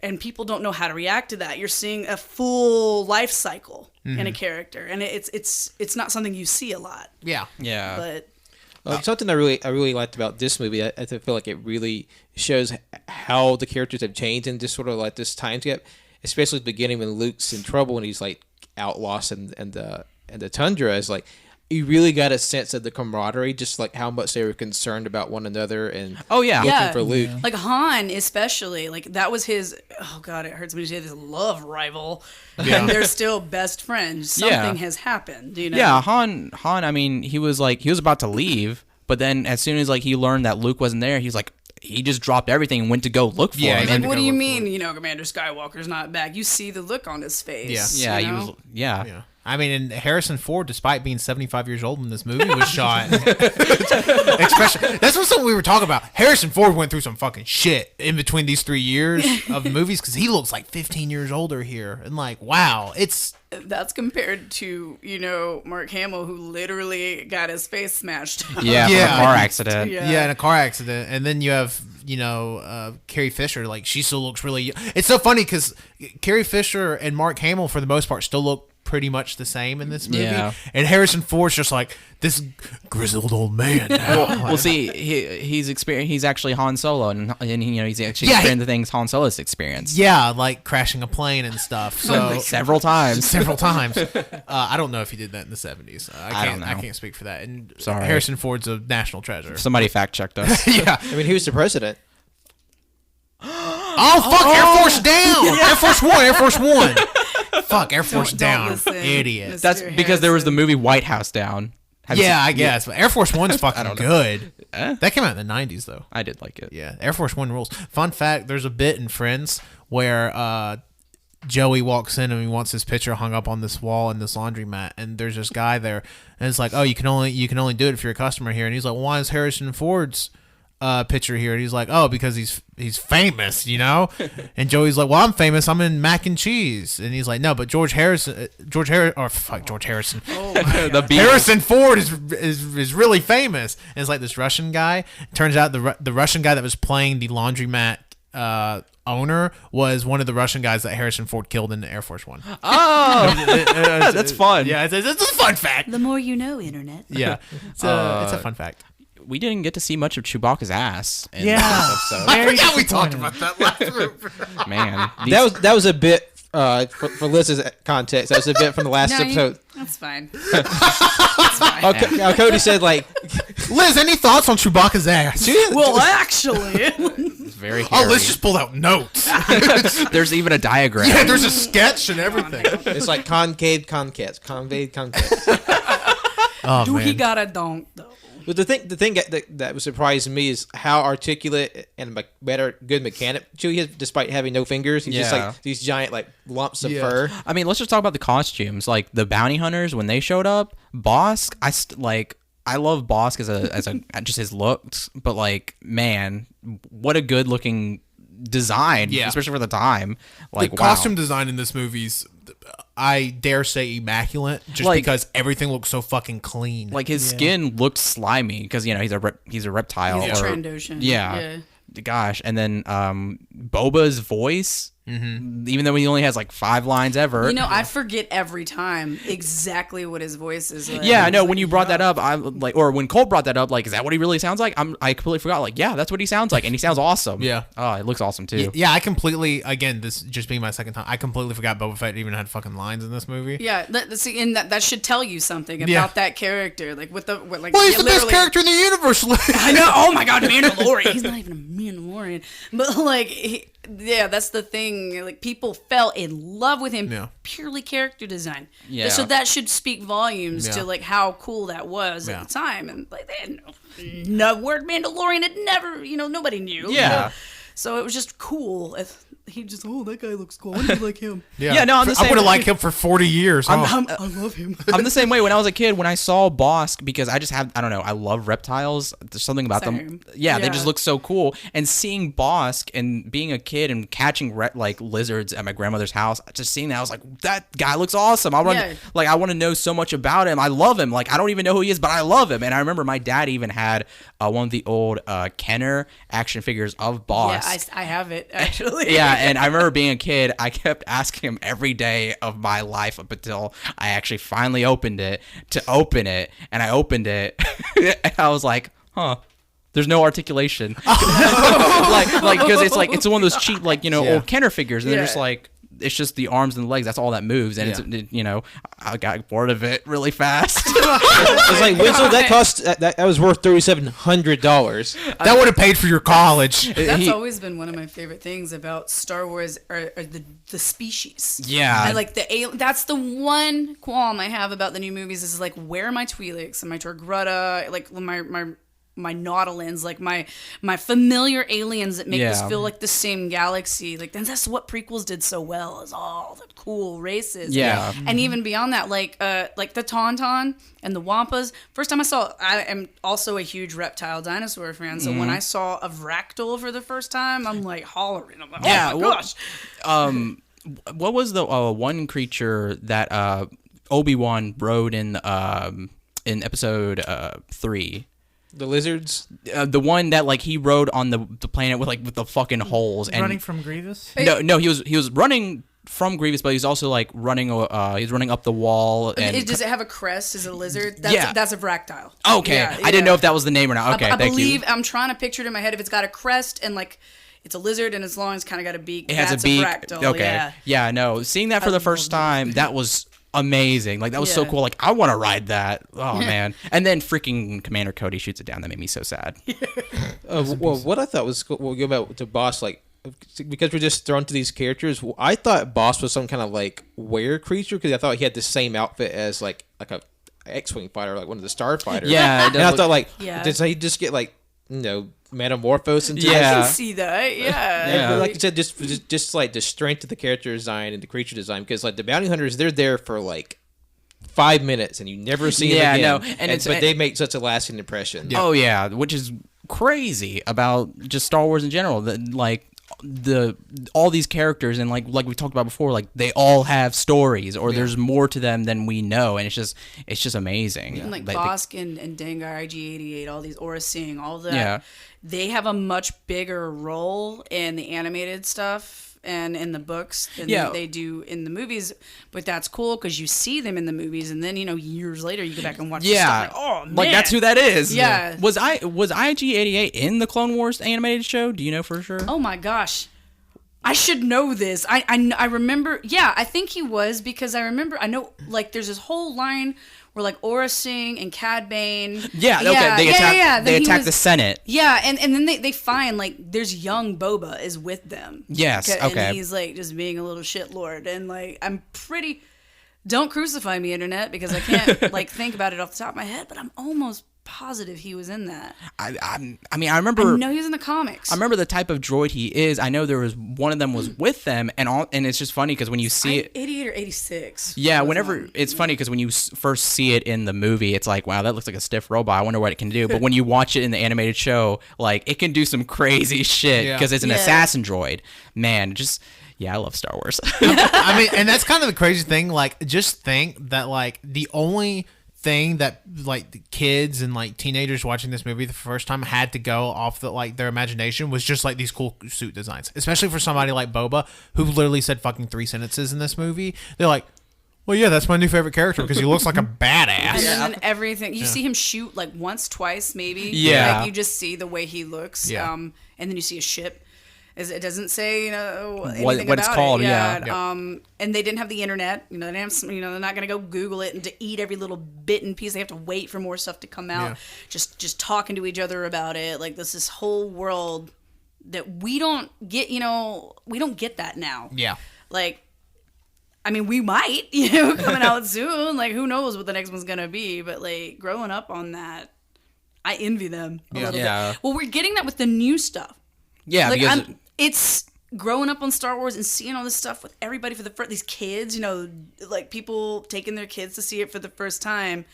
And people don't know how to react to that. You're seeing a full life cycle in a character. And it's not something you see a lot. Yeah. Yeah. But Something I really liked about this movie, I feel like it really shows how the characters have changed in just sort of like this time gap, especially at the beginning when Luke's in trouble and he's like out lost in the tundra. Is like you really got a sense of the camaraderie, just like how much they were concerned about one another and looking for Luke. Like Han, especially, like that was his. Oh God, it hurts me to say this. Love rival, and they're still best friends. Something has happened, Yeah, Han. I mean, he was about to leave, but then as soon as like he learned that Luke wasn't there, he's like. He just dropped everything and went to go look for him. Like, what do you mean, Commander Skywalker's not back? You see the look on his face. Yeah, he was. Yeah. I mean, and Harrison Ford, despite being 75 years old when this movie was shot, especially that's what something we were talking about. Harrison Ford went through some fucking shit in between these 3 years of movies because he looks like 15 years older here, and like, wow, that's compared to Mark Hamill, who literally got his face smashed. Yeah, from a car accident. Yeah, in a car accident, and then you have Carrie Fisher, like she still looks really. It's so funny because Carrie Fisher and Mark Hamill, for the most part, still look pretty much the same in this movie. Yeah. And Harrison Ford's just like this grizzled old man now. Well, see, he's actually Han Solo, and he's actually experiencing the things Han Solo's experienced. Yeah, like crashing a plane and stuff. So several times. I don't know if he did that in the 70s. I don't know. I can't speak for that. And Sorry. Harrison Ford's a national treasure. Somebody fact checked us. Yeah. I mean, he was the president. Oh fuck! Air Force down. Air Force One. Air Force One. Fuck, Air Force Don't down. listen, Idiot. Mr. That's because there was the movie White House Down. I guess. But Air Force One's fucking good. Eh? That came out in the 90s, though. I did like it. Yeah, Air Force One rules. Fun fact, there's a bit in Friends where Joey walks in and he wants his picture hung up on this wall in this laundromat, and there's this guy there, and it's like, oh, you can only do it if you're a customer here, and he's like, why is Harrison Ford's picture here? And he's like, oh, because he's famous, you know. And Joey's like, well, I'm famous, I'm in Mac and Cheese, and he's like, no, but George Harrison, Oh my The God. Beatles. Harrison Ford is really famous. And it's like this Russian guy. Turns out the Russian guy that was playing the laundromat owner was one of the Russian guys that Harrison Ford killed in the Air Force One. Oh, that's fun. Yeah, it's a fun fact. The more you know, internet. Yeah, it's a fun fact. We didn't get to see much of Chewbacca's ass in Yeah. this episode. Very Yeah, we talked disappointing. about that last Man, That was a bit for Liz's context. That was a bit from the last episode. That's fine. That's fine. Cody said like, Liz, any thoughts on Chewbacca's ass? Well, actually, it's very Oh, hairy. Liz just pulled out notes. There's even a diagram. Yeah, there's a sketch and everything. it's like concave, concave, concave, concave. Oh do man. he got a donk though? But the thing that was surprising me is how articulate and good mechanic Chewie is, despite having no fingers. He's just Yeah. like these giant like lumps of Yeah. fur. I mean, let's just talk about the costumes. Like the bounty hunters when they showed up, Bosk. I love Bosk as a just his looks, but like, man, what a good looking design, Yeah. especially for the time. Like The wow. costume design in this movie's, I dare say, immaculate, just Like- because everything looks so fucking clean. Like his skin looked slimy because he's a reptile. He's a or- Trandoshan. Yeah. Gosh, and then Boba's voice, even though he only has like 5 lines ever. You know, I forget every time exactly what his voice is like. Yeah, I know. It's When like, you brought that up, I'm like, or when Cole brought that up, like, is that what he really sounds like? I completely forgot. Like, yeah, that's what he sounds like, and he sounds awesome. Yeah. Oh, it looks awesome too. Yeah, I completely, again, this just being my second time, I completely forgot Boba Fett even had fucking lines in this movie. Yeah, see, and that should tell you something about Yeah. that character. Like with like. Well, he's the best literally- character in the universe. I know. Oh my God, Mandalorian. He's not even a Mandalorian, but like, yeah, that's the thing. Like, people fell in love with him Yeah. purely character design. Yeah. So that should speak volumes Yeah. to like how cool that was Yeah. at the time, and like they had no word Mandalorian had never, nobody knew. Yeah. So it was just cool. He just, that guy looks cool. I want to be like him. Yeah, no, I'm the I same would have way. liked him for 40 years. Oh. I love him. I'm the same way. When I was a kid, when I saw Bosk, because I don't know, I love reptiles. There's something about them. Same. Yeah, they Yeah. just look so cool. And seeing Bosk and being a kid and catching like lizards at my grandmother's house, just seeing that, I was like, that guy looks awesome. I want to know so much about him. I love him. Like, I don't even know who he is, but I love him. And I remember my dad even had one of the old Kenner action figures of Bosk. Yeah, I have it actually. Yeah, and I remember being a kid, I kept asking him every day of my life up until I actually finally opened it, and I opened it, and I was like, huh. There's no articulation, like because it's one of those cheap old Kenner figures, and they're just like, it's just the arms and the legs. That's all that moves, and I got bored of it really fast. It's like Winslow, that cost that was worth $3,700. That would have paid for your college. That's always been one of my favorite things about Star Wars, are the species. Yeah. I like that's the one qualm I have about the new movies is like, where are my Twi'leks and my Torgrutta, like my Nautilans, like my familiar aliens that make us Yeah. feel like the same galaxy. Like, that's what prequels did so well, is all the cool races. Yeah. And even beyond that, like the Tauntaun and the Wampas. First time I am also a huge reptile dinosaur fan, so when I saw a Vractal for the first time, I'm like hollering. I'm like, oh my gosh. What was the one creature that Obi-Wan rode in episode 3? The lizards. The one that like he rode on the planet with the fucking holes and Running from Grievous. no he was running from Grievous, but he's also like running he's running up the wall and Does it have a crest? Is it a lizard? That's Yeah. that's a Vractile. okay. Yeah, I didn't yeah. know if that was the name or not. Okay, I thank believe you. I'm trying to picture it in my head. If it's got a crest and like it's a lizard and as long as it's kind of got a beak, It has that's a beak. Vractal. Okay, Yeah. no, seeing that for the first time, that was amazing. Like that was so Yeah. cool. Like I want to ride that. Oh man! And then freaking Commander Cody shoots it down. That made me so sad. Well, what I thought was cool, we'll go back to Boss, like, because we're just thrown to these characters. I thought Boss was some kind of like were creature because I thought he had the same outfit as like a X-wing fighter, like one of the starfighters. Yeah, it and does I look- thought like, Yeah. did he just get like metamorphose into. Yeah. I can see that. Yeah. Yeah. But like you said, just like the strength of the character design and the creature design, because like the bounty hunters, they're there for like 5 minutes and you never see them again. No, and but they make such a lasting impression. Oh yeah, which is crazy about just Star Wars in general. That like all these characters and like we talked about before, like they all have stories or there's more to them than we know, and it's just amazing. And like Bosk and Dengar, IG-88, all these Aura Singh, all that, they have a much bigger role in the animated stuff and in the books than they do in the movies. But that's cool because you see them in the movies, and then years later you go back and watch the stuff, like, oh man, like that's who that is. Yeah. Was IG-88 in the Clone Wars animated show? Do you know for sure? Oh my gosh, I should know this. I remember. Yeah, I think he was, because I know like there's this whole line where like Aura Singh and Cad Bane. Yeah, okay. They attack the Senate. Yeah, and then they find like there's young Boba is with them. Yes, okay. And he's like just being a little shitlord, and like I'm pretty. Don't crucify me, internet, because I can't like think about it off the top of my head, but I'm almost positive he was in that. I mean, I remember. I know he was in the comics. I remember the type of droid he is. I know there was one of them was with them, and it's just funny because when you see it, 88 or 86. yeah. Whenever it's funny because when you first see it in the movie, it's like, wow, that looks like a stiff robot. I wonder what it can do. But when you watch it in the animated show, like it can do some crazy shit because it's an assassin droid. Man, yeah, I love Star Wars. I mean, and that's kind of the crazy thing. Like, just think that like the only thing that like the kids and like teenagers watching this movie the first time had to go off the like their imagination was just like these cool suit designs, especially for somebody like Boba who literally said fucking 3 sentences in this movie. They're like, well, yeah, that's my new favorite character because he looks like a badass. And then everything you see him shoot like once, twice, maybe. Yeah, like you just see the way he looks. Yeah. And then you see a ship. It doesn't say anything what it's about called. it. Yeah. And they didn't have the internet. They didn't have they're not gonna go Google it and to eat every little bit and piece. They have to wait for more stuff to come out. Yeah. Just talking to each other about it. Like this whole world that we don't get. We don't get that now. Yeah. Like, I mean, we might. Coming out soon. Like, who knows what the next one's gonna be? But like growing up on that, I envy them a little bit. Well, we're getting that with the new stuff. Yeah, like because it's growing up on Star Wars and seeing all this stuff with everybody for the first, these kids, like people taking their kids to see it for the first time.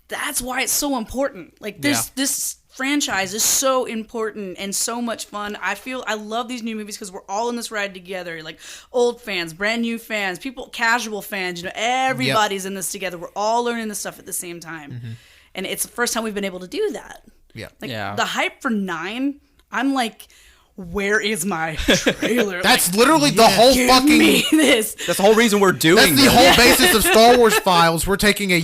That's why it's so important. Like this franchise is so important and so much fun. I love these new movies because we're all in this ride together. Like old fans, brand new fans, people, casual fans. Everybody's in this together. We're all learning this stuff at the same time, and it's the first time we've been able to do that. Yeah. Like the hype for 9. I'm like, where is my trailer? That's literally the whole fucking. Me this. that's the whole reason we're doing That's the this. whole basis of Star Wars Files. We're taking a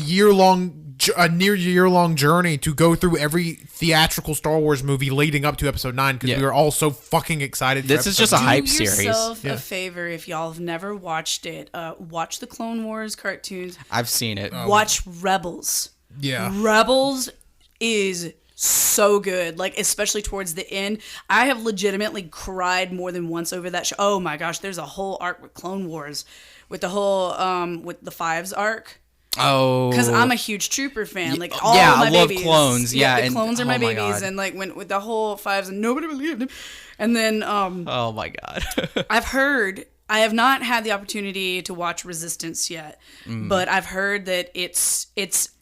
near year-long journey to go through every theatrical Star Wars movie leading up to Episode 9 because we were all so fucking excited. This for is just a Episode 9. hype series. Do yourself a favor if y'all have never watched it. Watch the Clone Wars cartoons. I've seen it. Watch Rebels. Yeah. Rebels is so good, like especially towards the end. I have legitimately cried more than once over that show. Oh my gosh, there's a whole arc with Clone Wars, with the whole with the Fives arc. Oh, because I'm a huge Trooper fan. Like all yeah, of my I love babies. clones. Yeah, the clones are my babies, God. and like when with the whole Fives, and nobody believed him. And then oh my God, I've heard. I have not had the opportunity to watch Resistance yet, but I've heard that it's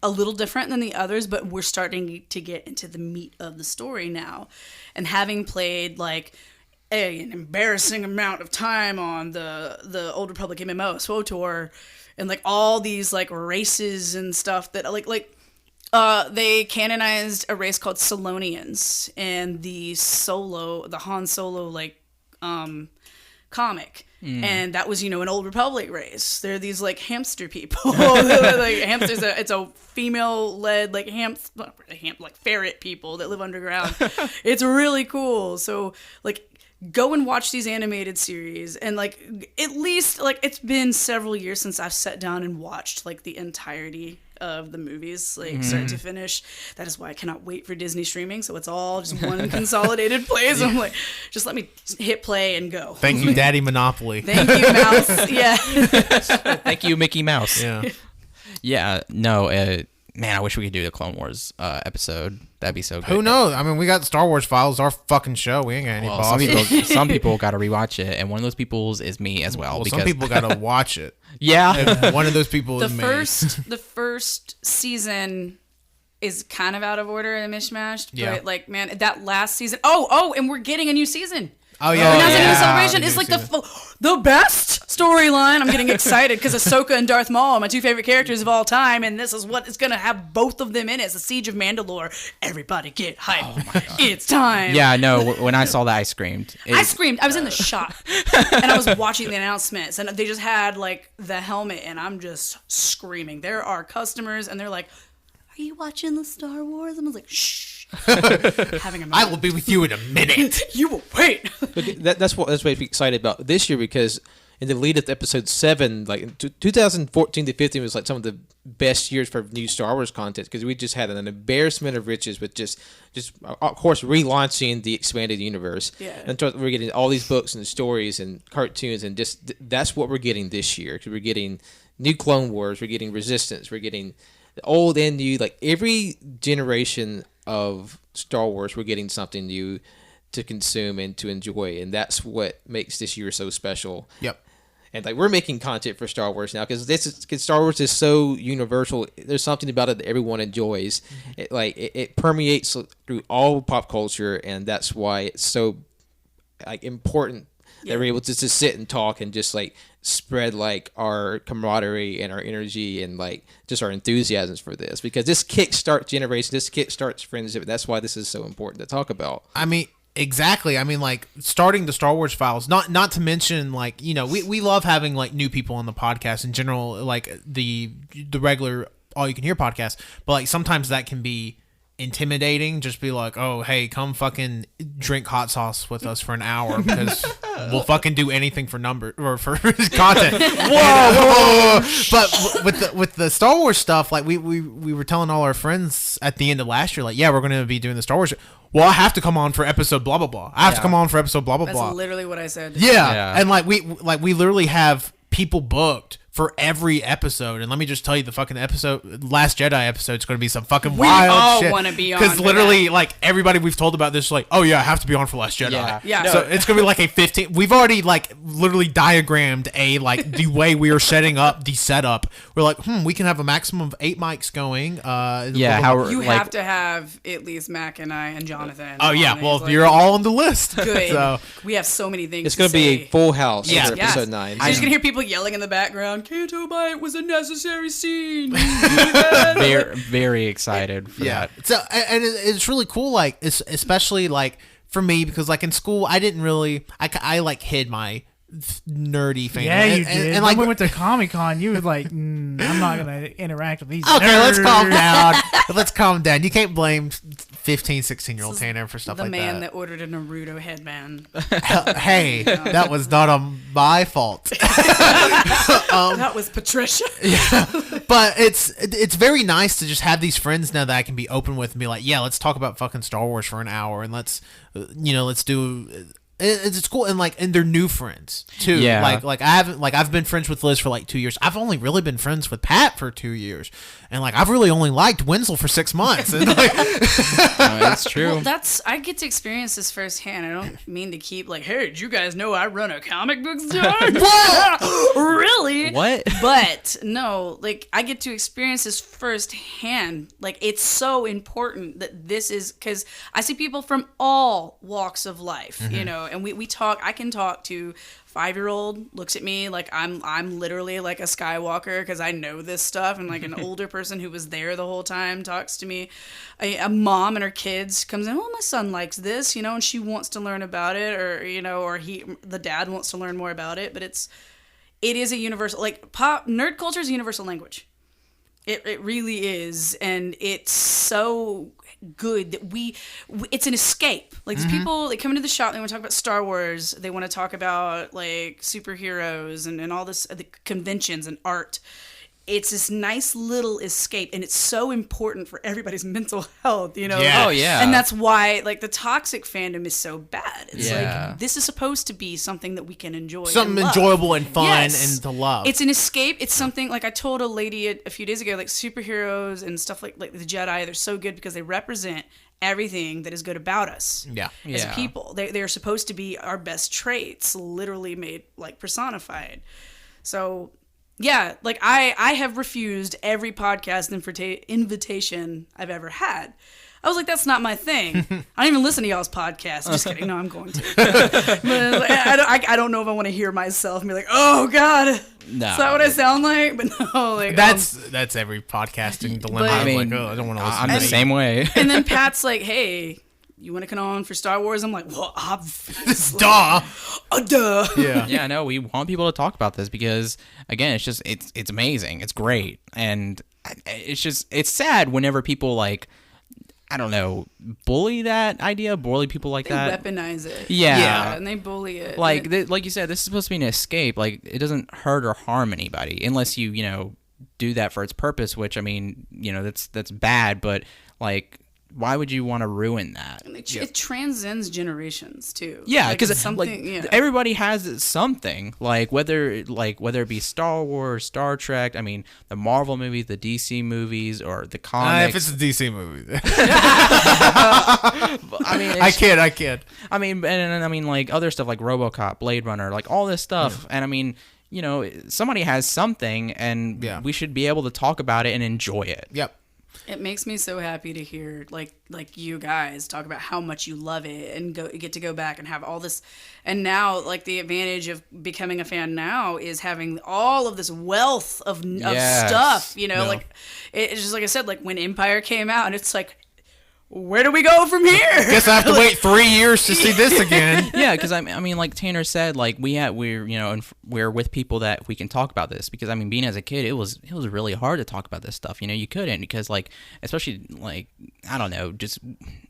a little different than the others, but we're starting to get into the meat of the story now. And having played like an embarrassing amount of time on the Old Republic MMO, SWTOR, and like all these like races and stuff that they canonized a race called Solonians in the Han Solo comic. And that was, an Old Republic race. They're these like hamster people. Like hamsters, it's a female-led like like ferret people that live underground. It's really cool. So like, go and watch these animated series, and like at least like it's been several years since I've sat down and watched like the entirety of the movies, like start to finish. That is why I cannot wait for Disney streaming, so it's all just one consolidated play. So I'm like, just let me hit play and go. Thank you, Daddy Monopoly. Thank you, Mouse. Yeah. Thank you, Mickey Mouse. Yeah. Yeah, no, man, I wish we could do the Clone Wars episode. That'd be so good. Who knows? I mean, we got Star Wars Files, our fucking show. We ain't got any Well, bosses. some people got to rewatch it, and one of those people is me as well. Well, because some people got to watch it. yeah, And one of those people The is me. the first season is kind of out of order and mishmashed. Yeah. But like, man, that last season. Oh, and we're getting a new season. Oh We're yeah, announcing a new yeah. celebration. The It's new like season. the best storyline. I'm getting excited because Ahsoka and Darth Maul are my two favorite characters of all time, and this is what is going to have both of them in it. It's the Siege of Mandalore. Everybody get hype. It's time. yeah. No, when I saw that, I screamed. I screamed. I was in the shop, and I was watching the announcements, and they just had like the helmet, and I'm just screaming. There are customers, and they're like, "Are you watching the Star Wars?" And I was like, "Shh." Having a I moment. will be with you in a minute. You will wait. Look, that's what I'm excited about this year, because in the lead up to episode 7, like in 2014 to 15 was like some of the best years for new Star Wars content, because we just had an embarrassment of riches with just of course relaunching the expanded universe. Yeah. And we're getting all these books and stories and cartoons, and just that's what we're getting this year, because we're getting new Clone Wars, we're getting Resistance, we're getting the old and new, like every generation of Star Wars, we're getting something new to consume and to enjoy, and that's what makes this year so special. Yep. And like we're making content for Star Wars now, because Star Wars is so universal. There's something about it that everyone enjoys. It permeates through all pop culture, and that's why it's so like important that we're able to just sit and talk and just like spread like our camaraderie and our energy and like just our enthusiasms for this, because this kickstarts generation, this kickstarts friendship. That's why this is so important to talk about. I mean, exactly. I mean, like starting the Star Wars Files. Not to mention, like, you know, we love having like new people on the podcast in general, like the regular All You Can Hear podcast. But like sometimes that can be intimidating. Just be like, oh, hey, come fucking drink hot sauce with us for an hour, because we'll fucking do anything for number or for content. Whoa! But with the Star Wars stuff, like we were telling all our friends at the end of last year, like, yeah, we're gonna be doing the Star Wars. Well, I have to come on for episode blah blah blah. I have to come on for episode blah blah That's blah. literally what I said. Yeah. And like we literally have people booked for every episode, and let me just tell you, the fucking Last Jedi episode is going to be some fucking wild all shit. wanna be on because for literally, like everybody we've told about this, like, oh yeah, I have to be on for Last Jedi. Yeah. So it's going to be like a 15. We've already like literally diagrammed the way we are setting up the setup. We're like, we can have a maximum of 8 mics going. Yeah, how we're You like, have to have at least Mac and I and Jonathan. Oh yeah, on well these, like, you're all on the list. good. So We have so many things. It's going to be a full house Yeah. for episode 9. You're just gonna hear people yelling in the background. Canto Bite was a necessary scene. very, very excited for yeah. that. So and it's really cool, like especially like for me, because like in school I didn't really I like hid my nerdy fandom. Yeah, you did. And When like we went to Comic-Con, you were like, I'm not going to interact with these okay, let's calm nerds." down. Let's calm down. You can't blame 15, 16-year-old Tanner for stuff The like man that. that ordered a Naruto headband. Hey, that was not my fault. That was Patricia. But it's very nice to just have these friends now that I can be open with and be like, yeah, let's talk about fucking Star Wars for an hour, and let's do. It's cool, and they're new friends too. Yeah. I've been friends with Liz for like 2 years. I've only really been friends with Pat for 2 years, and like I've really only liked Wenzel for 6 months. And like, That's true. Well, I get to experience this firsthand. I don't mean to keep like, hey, did you guys know I run a comic book store? Really? What? But no, like I get to experience this firsthand. Like it's so important that this is, because I see people from all walks of life, you know, and we talk. I can talk to 5-year-old looks at me like I'm literally like a Skywalker because I know this stuff, and like an older person who was there the whole time talks to me. A mom and her kids comes in, oh, my son likes this, you know, and she wants to learn about it, or you know, or the dad wants to learn more about it. But it is a universal, like nerd culture is a universal language. It really is, and it's so good that it's an escape. Like these people, they come into the shop, they want to talk about Star Wars, they want to talk about like superheroes and all this, the conventions and art. it's this nice little escape, and it's so important for everybody's mental health, you know? Yeah. Oh, yeah. And that's why, like, the toxic fandom is so bad. It's Yeah. like, this is supposed to be something that we can enjoy. Something and love. enjoyable and fun Yes. and to love. It's an escape. It's something, like I told a lady a few days ago, like, superheroes and stuff like the Jedi, they're so good because they represent everything that is good about us. Yeah. As Yeah. people. They're supposed to be our best traits, literally made, like, personified. So... yeah, like I have refused every podcast invitation I've ever had. I was like, that's not my thing. I don't even listen to y'all's podcasts. Just kidding. No, I'm going to. But like, I don't know if I want to hear myself and be like, oh God, No. is that what I sound like? But no, like That's every podcasting dilemma. But- I'm I mean, like, oh, I don't want to listen I'm to the that. same way. And then Pat's like, hey, you want to come on for Star Wars? I'm like, well, obviously. Duh. Duh. Yeah. Yeah, no, we want people to talk about this because again, it's amazing, it's great, and it's sad whenever people like, I don't know, bully people like They that. weaponize it. Yeah. And they bully it. Like And like you said, this is supposed to be an escape. Like it doesn't hurt or harm anybody unless you do that for its purpose. Which I mean, that's bad. But like, why would you want to ruin that? it transcends generations too. Yeah, Like, because it's something. Yeah. everybody has something. Like whether it be Star Wars, Star Trek. I mean, the Marvel movies, the DC movies, or the comics. If it's a DC movie. I mean, I kid. I mean, and I mean, like other stuff like RoboCop, Blade Runner, like all this stuff. And I mean, somebody has something, and Yeah. we should be able to talk about it and enjoy it. Yep. It makes me so happy to hear like you guys talk about how much you love it and get to go back and have all this. And now, like, the advantage of becoming a fan now is having all of this wealth of Yes. stuff. Yeah. Like it's just like I said, like when Empire came out, and it's like, where do we go from here? Guess I have to wait 3 years to see this again. Yeah, because I mean, like Tanner said, like we're with people that we can talk about this, because I mean, being as a kid, it was really hard to talk about this stuff. You couldn't, because like, especially like, I don't know, just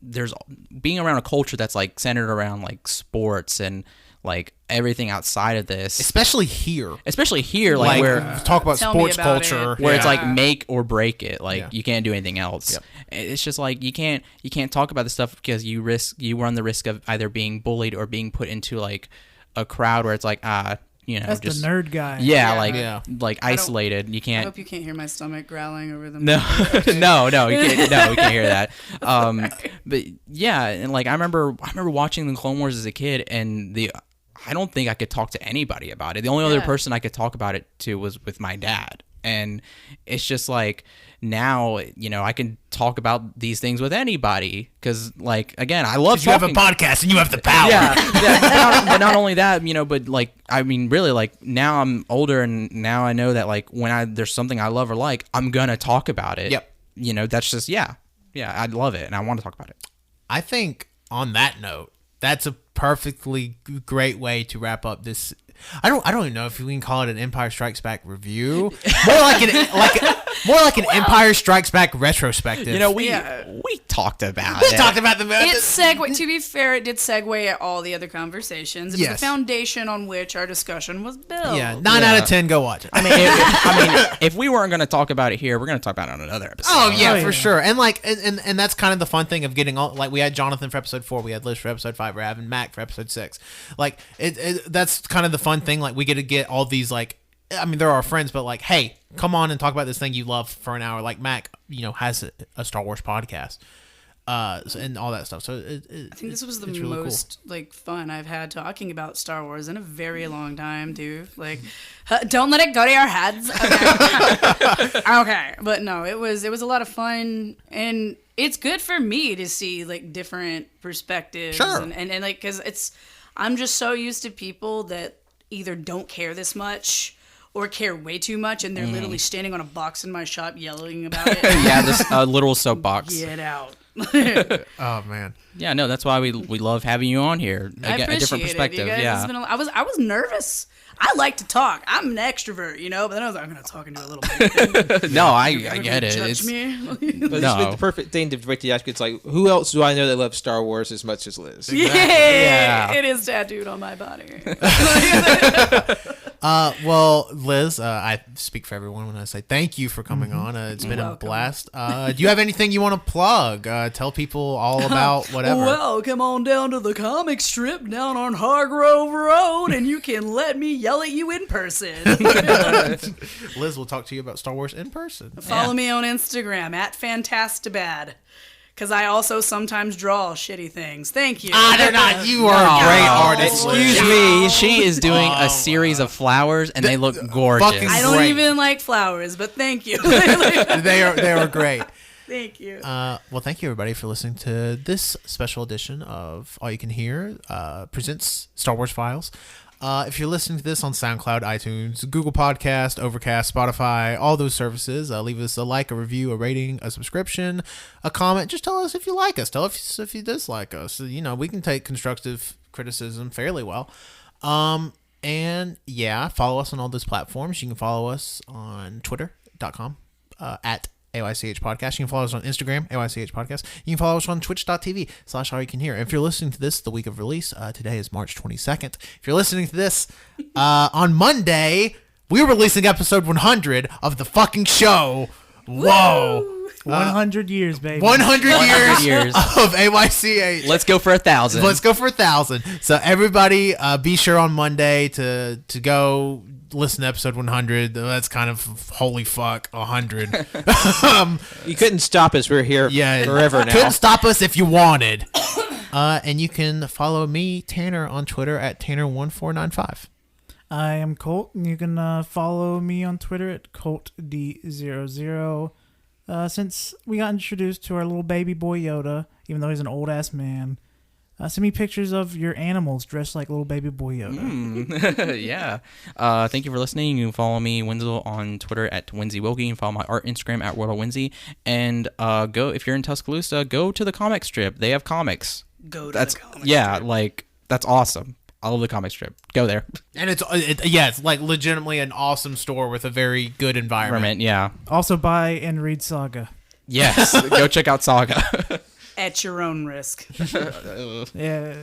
there's being around a culture that's like centered around like sports and like everything outside of this, Especially here. like where talk about Tell me sports about culture. it. where it's Yeah. like make or break it. Like Yeah. you can't do anything else. Yep. It's just like you can't talk about this stuff because you run the risk of either being bullied or being put into like a crowd where it's like That's just the nerd guy. yeah, Yeah. like isolated. You I can't. hope you can't hear my stomach growling over the No, no, you can't. No, we can't hear that. But yeah, and like I remember watching the Clone Wars as a kid, and I don't think I could talk to anybody about it. The only other Yeah. person I could talk about it to was with my dad. And it's just like now, I can talk about these things with anybody because, like, again, I love You have a talking. podcast and you have the power. Yeah. But not only that, but like, I mean, really, like now I'm older and now I know that like when there's something I love or like, I'm gonna talk about it. Yep. That's just yeah, I love it and I want to talk about it. I think on that note, that's a perfectly great way to wrap up this. I don't even know if we can call it an Empire Strikes Back review. More like an Empire Strikes Back retrospective. We talked about we it. talked about the It segued. To be fair, it did segue at all the other conversations. It was Yes. the foundation on which our discussion was built. Yeah, 9 out of 10. Go watch it. I mean, if we weren't going to talk about it here, we're going to talk about it on another episode. Oh yeah, Oh, for yeah. sure. And like, and that's kind of the fun thing of getting all. Like, we had Jonathan for episode 4, we had Liz for episode 5, we're having Mac for episode 6. Like, that's kind of the fun thing. Like, we get to get all these, like, I mean, they're our friends, but like, hey, come on and talk about this thing you love for an hour. Like Mac, has a Star Wars podcast, and all that stuff. So I think this was the it's really cool. most like fun I've had talking about Star Wars in a very long time, too. Like, don't let it go to your heads. Okay. Okay, but no, it was a lot of fun, and it's good for me to see like different perspectives, Sure. and like because I'm just so used to people that either don't care this much or care way too much, and they're literally standing on a box in my shop yelling about it. Yeah, this literal soapbox. Get out. Oh man. Yeah, no, that's why we love having you on here. I A different appreciate perspective. it. You guys, Yeah. it's been I was nervous. I like to talk. I'm an extrovert, but then I was like, I'm gonna talk into a little bit. No, I get it. Judge It's, me. But it's No. the perfect thing to break the ice. It's like, who else do I know that loves Star Wars as much as Liz? Yeah, Yeah. it is tattooed on my body. Well, Liz, I speak for everyone when I say thank you for coming on. It's been a blast. Do you have anything you want to plug? Tell people all about whatever. Well, come on down to the comic strip down on Hargrove Road, and you can let me yell at you in person. Liz will talk to you about Star Wars in person. Follow me on Instagram at Fantastabad. Because I also sometimes draw shitty things. Thank you. They're not. You are a great artist. Excuse me. She is doing a series of flowers, and they look gorgeous. fucking- I don't Great. even like flowers, but thank you. They are great. Thank you. Well, thank you everybody for listening to this special edition of All You Can Hear presents Star Wars Files. If you're listening to this on SoundCloud, iTunes, Google Podcast, Overcast, Spotify, all those services, leave us a like, a review, a rating, a subscription, a comment. Just tell us if you like us. Tell us if you dislike us. You know, we can take constructive criticism fairly well. And yeah, follow us on all those platforms. You can follow us on twitter.com at AYCH Podcast. You can follow us on Instagram, AYCH Podcast. You can follow us on twitch.tv/AllYouCanHear. If you're listening to this the week of release, today is March 22nd. If you're listening to this on Monday, we're releasing episode 100 of the fucking show. Whoa. 100 years, baby. 100 years of AYCH. Let's go for 1,000. Let's go for 1,000. So everybody, be sure on Monday to go listen to episode 100. That's kind of holy fuck 100. You couldn't stop us. We're here forever now. Couldn't stop us if you wanted. And you can follow me, Tanner, on Twitter at Tanner1495. I am Colt, and you can follow me on Twitter at ColtD00. Since we got introduced to our little baby boy Yoda, even though he's an old-ass man, send me pictures of your animals dressed like little baby boy Yoda. Yeah. Thank you for listening. You can follow me, Wenzel, on Twitter at WinzyWilkie. You can follow my art Instagram at WorldOfWinzy. And go, if you're in Tuscaloosa, go to the comic strip. They have comics. Go to the comic Yeah, strip. like, that's awesome. I love the comic strip. Go there. And it's like legitimately an awesome store with a very good environment. Yeah. Also, buy and read Saga. Yes. Go check out Saga. At your own risk. Yeah.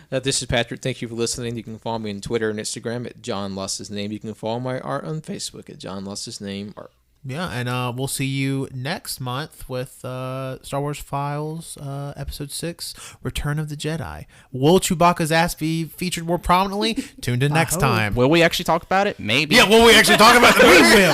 This is Patrick. Thank you for listening. You can follow me on Twitter and Instagram at John Lost His Name. You can follow my art on Facebook at John Lost His Name Art. Yeah, and we'll see you next month with Star Wars Files, Episode 6, Return of the Jedi. Will Chewbacca's ass be featured more prominently? Tune in next time. Will we actually talk about it? Maybe. Yeah, will we actually talk about the movie? We will.